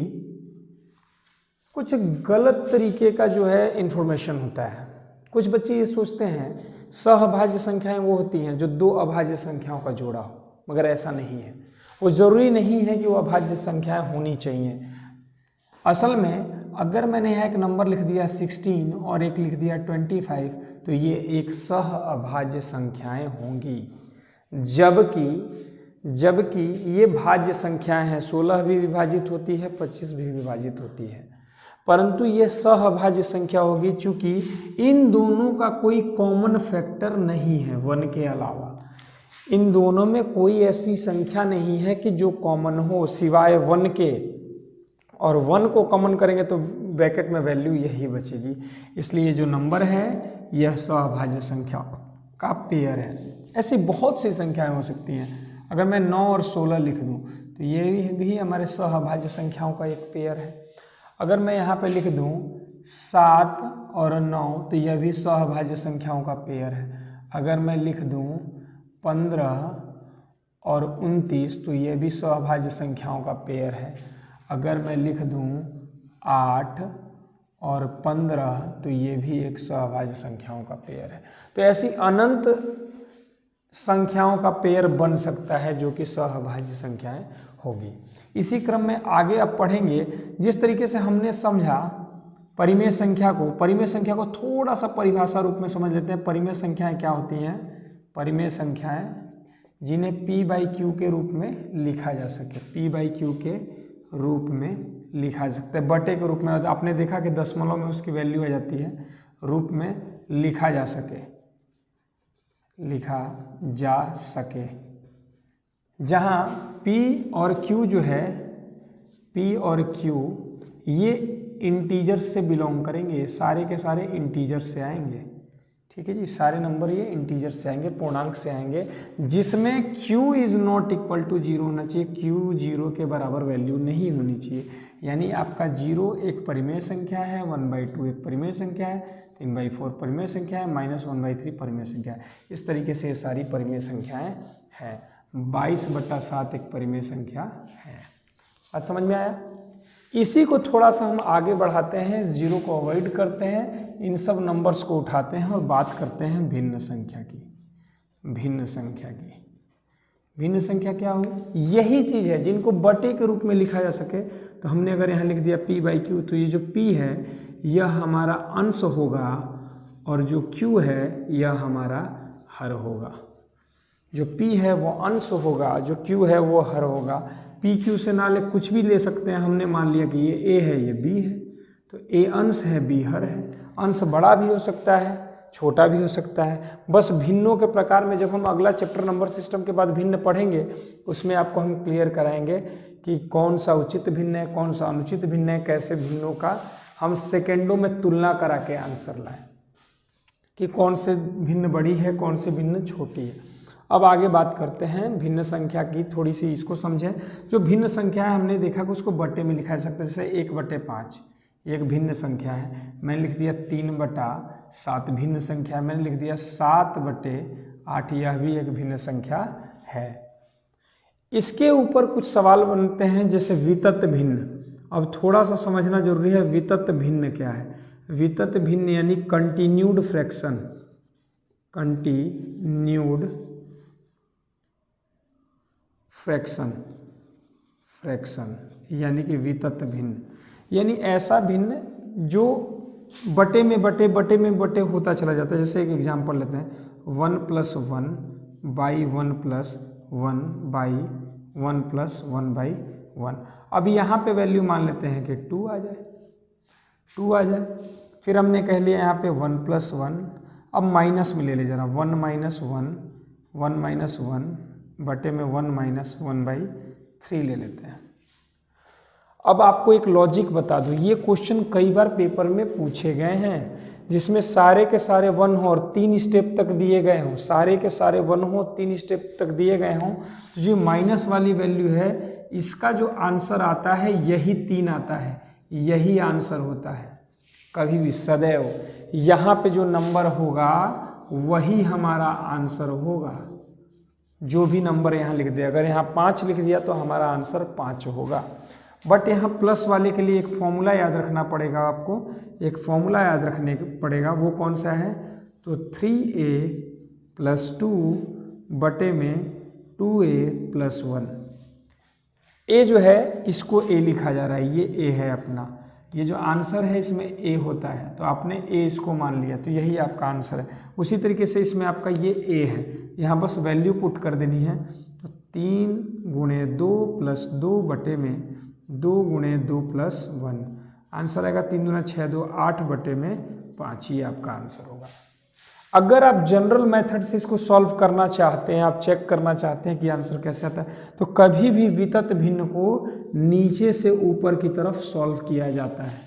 कुछ गलत तरीके का जो है इंफॉर्मेशन होता है। कुछ बच्चे ये सोचते हैं सहअभाज्य संख्याएं वो होती हैं जो 2 अभाज्य संख्याओं का जोड़ा हो, मगर ऐसा नहीं है। वो ज़रूरी नहीं है कि वो अभाज्य संख्याएं होनी चाहिए। असल में अगर मैंने यहाँ एक नंबर लिख दिया 16 और एक लिख दिया 25 तो ये एक सहअभाज्य संख्याएं होंगी, जबकि ये भाज्य संख्याएं हैं। 16 भी विभाजित होती है, 25 भी विभाजित होती है, परंतु ये सहअभाज्य संख्या होगी चूंकि इन दोनों का कोई कॉमन फैक्टर नहीं है। 1 के अलावा इन दोनों में कोई ऐसी संख्या नहीं है कि जो कॉमन हो सिवाय 1 के, और 1 को कॉमन करेंगे तो ब्रैकेट में वैल्यू यही बचेगी। इसलिए जो नंबर है यह सहअभाज्य संख्या का पेयर है। ऐसी बहुत सी संख्याएं हो सकती हैं। अगर मैं 9 और 16 लिख दूं तो ये भी हमारे सहअभाज्य संख्याओं का एक पेयर है। अगर मैं यहाँ पे लिख दूं 7 और 9 तो यह भी सहअभाज्य संख्याओं का पेयर है। अगर मैं लिख दूं 15 और 29 तो यह भी सहअभाज्य संख्याओं का पेयर है। अगर मैं लिख दूं 8 और 15 तो ये भी एक सहअभाज्य संख्याओं का पेयर है। तो ऐसी अनंत संख्याओं का पेयर बन सकता है जो कि सहअभाज्य संख्याएं होगी। इसी क्रम में आगे अब पढ़ेंगे। जिस तरीके से हमने समझा परिमेय संख्या को थोड़ा सा परिभाषा रूप में समझ लेते हैं। परिमेय संख्याएं क्या होती हैं? परिमेय संख्याएं जिन्हें p/q के रूप में लिखा जा सके, p/q के रूप में लिखा जा सकता है, बटे के रूप में। आपने देखा कि दशमलव में उसकी वैल्यू आ जाती है, रूप में लिखा जा सके, जहाँ p और q जो है, p और q ये इंटीजर्स से बिलोंग करेंगे, सारे के सारे इंटीजर्स से आएंगे। ठीक है जी, सारे नंबर ये इंटीजर्स से आएंगे, पूर्णांक से आएंगे, जिसमें q is not equal to 0 होना चाहिए। q 0 के बराबर वैल्यू नहीं होनी चाहिए। यानी आपका 0 एक परिमेय संख्या है, 1/2 एक परिमेय संख्या है, 3/4 परिमेय संख्या है, -1/3 परिमेय संख्या है। इस तरीके से ये सारी परिमेय संख्याएं हैं। 22/7 एक परिमेय संख्या है। बात समझ में आया? इसी को थोड़ा सा हम आगे बढ़ाते हैं, 0 को अवॉइड करते हैं, इन सब नंबर्स को उठाते हैं और बात करते हैं भिन्न संख्या की। भिन्न संख्या क्या हुई? यही चीज़ है जिनको बटे के रूप में लिखा जा सके। तो हमने अगर यहाँ लिख दिया p/q तो ये जो p है यह हमारा अंश होगा और जो q है यह हमारा हर होगा। जो p है वो अंश होगा, जो q है वो हर होगा। p q से ना ले कुछ भी ले सकते हैं। हमने मान लिया कि ये a है ये b है, तो a अंश है b हर है। अंश बड़ा भी हो सकता है, छोटा भी हो सकता है। बस भिन्नों के प्रकार में जब हम अगला चैप्टर नंबर सिस्टम के बाद भिन्न पढ़ेंगे उसमें आपको हम क्लियर कराएंगे कि कौन सा उचित भिन्न है, कौन सा अनुचित भिन्न है, कैसे भिन्नों का हम सेकेंडों में तुलना करा के आंसर लाएं कि कौन से भिन्न बड़ी है, कौन से भिन्न छोटी है। अब आगे बात करते हैं भिन्न संख्या की, थोड़ी सी इसको समझें। जो भिन्न संख्या है हमने देखा कि उसको बट्टे में लिखा जा सकता है। जैसे 1/5 एक भिन्न संख्या है, मैंने लिख दिया 3/7 भिन्न संख्या है, मैंने लिख दिया 7/8 यह भी एक भिन्न संख्या है। इसके ऊपर कुछ सवाल बनते हैं जैसे वितत भिन्न अब थोड़ा सा समझना जरूरी है वितत भिन्न क्या है। वितत भिन्न यानी continued fraction, continued fraction, fraction यानी कि वितत भिन्न, यानी ऐसा भिन्न जो बटे में बटे बटे में बटे होता चला जाता है। जैसे एक एग्जांपल लेते हैं 1 + 1 बाई 1 + 1 बाई 1 + 1 बाई 1। अब यहाँ पे वैल्यू मान लेते हैं कि 2 आ जाए, 2 आ जाए। फिर हमने कह लिया यहाँ पे 1 + 1, अब माइनस में ले ले जरा 1 - 1, 1 - 1 बटे में 1 - 1 बाई 3 ले लेते हैं। अब आपको एक लॉजिक बता दूं, ये क्वेश्चन कई बार पेपर में पूछे गए हैं जिसमें सारे के सारे 1 हो और 3 स्टेप तक दिए गए हों, सारे के सारे 1 हो 3 स्टेप तक दिए गए हों, तो जो माइनस वाली वैल्यू है इसका जो आंसर आता है यही 3 आता है, यही आंसर होता है। कभी भी सदैव यहाँ पे जो नंबर होगा वही हमारा आंसर होगा। जो भी नंबर यहाँ लिख दे, अगर यहाँ 5 लिख दिया तो हमारा आंसर 5 होगा। बट यहाँ प्लस वाले के लिए एक फॉर्मूला याद रखना पड़ेगा आपको, एक फॉर्मूला याद रखने पड़ेगा। वो कौन सा है? तो 3a + 2 बटे में 2a + 1। a जो है इसको a लिखा जा रहा है, ये a है अपना, ये जो आंसर है इसमें a होता है, तो आपने a इसको मान लिया तो यही आपका आंसर है। उसी तरीके से इसमें आपका ये a है, यहाँ बस वैल्यू पुट कर देनी है। तो 3 × 2 + 2 बटे में 2 × 2 + 1, आंसर आएगा 3 × 6 = 2, 8 बटे में 5 ही आपका आंसर होगा। अगर आप जनरल मेथड से इसको सॉल्व करना चाहते हैं, आप चेक करना चाहते हैं कि आंसर कैसे आता है, तो कभी भी वितत भिन्न को नीचे से ऊपर की तरफ सॉल्व किया जाता है,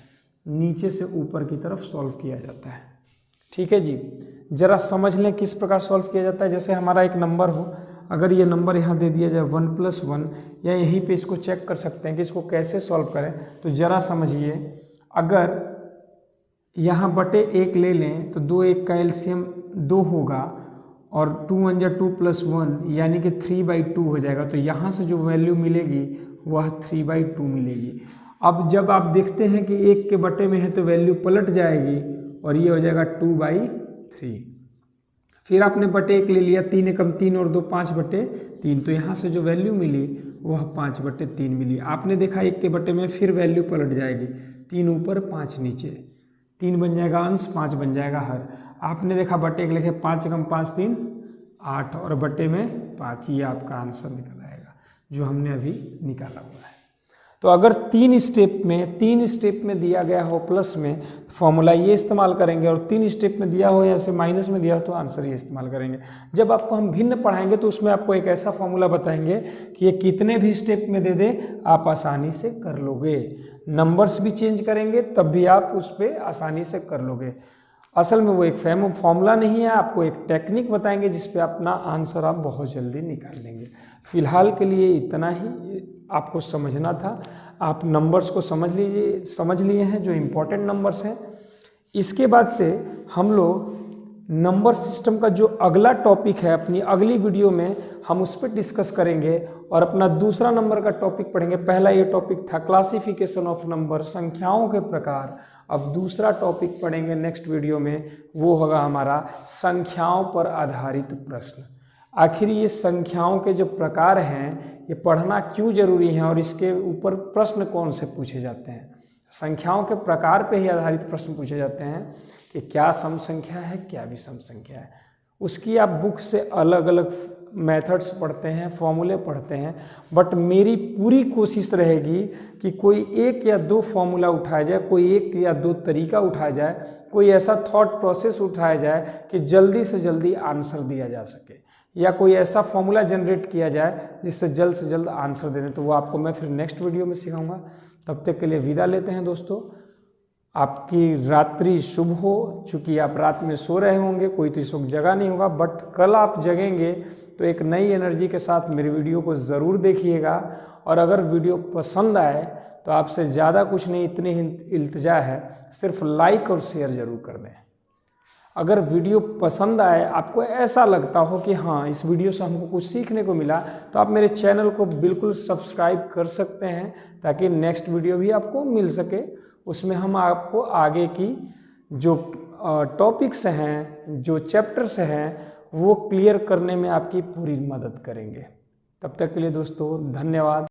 नीचे से ऊपर की तरफ सॉल्व किया जाता है। ठीक है जी, जरा समझ लें किस प्रकार सॉल्व किया जाता है। जैसे हमारा एक नंबर हो, अगर ये नंबर यहाँ दे दिया जाए 1 + 1, या यहीं पे इसको चेक कर सकते हैं कि इसको कैसे सॉल्व करें। तो ज़रा समझिए, अगर यहाँ बटे 1 ले लें तो 2 1 का एलसीएम 2 होगा और 2 × 1 = 2 + 1 यानी कि 3/2 हो जाएगा। तो यहाँ से जो वैल्यू मिलेगी वह 3/2 मिलेगी। अब जब आप देखते हैं कि 1 के बटे में है तो वैल्यू पलट जाएगी और ये हो जाएगा 2/3। फिर आपने बटे 1 ले लिया, 3 × 3 और 2 5/3, तो यहाँ से जो वैल्यू मिली वह 5/3 मिली। आपने देखा 1 के बटे में फिर वैल्यू पलट जाएगी, 3 ऊपर 5 नीचे, 3 बन जाएगा अंश, 5 बन जाएगा हर। आपने देखा बटे 1 लिखे 5 × 5 = 3 8 और बटे में 5, ये आपका आंसर निकल आएगा जो हमने अभी निकाला हुआ है। तो अगर 3 स्टेप में दिया गया हो प्लस में, फॉर्मूला ये इस्तेमाल करेंगे, और 3 स्टेप में दिया हो या से माइनस में दिया हो तो आंसर ये इस्तेमाल करेंगे। जब आपको हम भिन्न पढ़ाएंगे तो उसमें आपको एक ऐसा फॉर्मूला बताएंगे कि ये कितने भी स्टेप में दे दे आप आसानी से कर लोगे। नंबर्स भी चेंज करेंगे तब भी आप उस पर आसानी से कर लोगे। असल में वो एक फॉर्मूला नहीं है, आपको एक टेक्निक बताएंगे जिस पे अपना आंसर आप बहुत जल्दी निकाल लेंगे। फिलहाल के लिए इतना ही आपको समझना था। आप नंबर्स को समझ लिए हैं जो इम्पोर्टेंट नंबर्स हैं। इसके बाद से हम लोग नंबर सिस्टम का जो अगला टॉपिक है, अपनी अगली वीडियो में हम उस पर डिस्कस करेंगे और अपना दूसरा नंबर का टॉपिक पढ़ेंगे। पहला ये टॉपिक था क्लासिफिकेशन ऑफ नंबर, संख्याओं के प्रकार। अब दूसरा टॉपिक पढ़ेंगे नेक्स्ट वीडियो में, वो होगा हमारा संख्याओं पर आधारित प्रश्न। आखिर ये संख्याओं के जो प्रकार हैं ये पढ़ना क्यों जरूरी है और इसके ऊपर प्रश्न कौन से पूछे जाते हैं। संख्याओं के प्रकार पे ही आधारित प्रश्न पूछे जाते हैं कि क्या सम संख्या है, क्या विषम संख्या है। उसकी आप बुक से अलग अलग मेथड्स पढ़ते हैं, फॉर्मूले पढ़ते हैं, बट मेरी पूरी कोशिश रहेगी कि कोई 1 या 2 फॉर्मूला उठाया जाए, कोई 1 या 2 तरीका उठाया जाए, कोई ऐसा थॉट प्रोसेस उठाया जाए कि जल्दी से जल्दी आंसर दिया जा सके, या कोई ऐसा फॉर्मूला जनरेट किया जाए जिससे जल्द से जल्द आंसर दे दें। तो वो आपको मैं फिर नेक्स्ट वीडियो में सिखाऊंगा। तब तक के लिए विदा लेते हैं दोस्तों। आपकी रात्रि शुभ हो। चूँकि आप रात में सो रहे होंगे, कोई तो इस वक्त जगा नहीं होगा, बट कल आप जगेंगे तो एक नई एनर्जी के साथ मेरी वीडियो को ज़रूर देखिएगा। और अगर वीडियो पसंद आए तो आपसे ज़्यादा कुछ नहीं, इतनी ही इल्तिजा है, सिर्फ लाइक और शेयर ज़रूर कर दें। अगर वीडियो पसंद आए, आपको ऐसा लगता हो कि हाँ इस वीडियो से हमको कुछ सीखने को मिला, तो आप मेरे चैनल को बिल्कुल सब्सक्राइब कर सकते हैं ताकि नेक्स्ट वीडियो भी आपको मिल सके। उसमें हम आपको आगे की जो टॉपिक्स हैं, जो चैप्टर्स हैं, वो क्लियर करने में आपकी पूरी मदद करेंगे। तब तक के लिए दोस्तों धन्यवाद।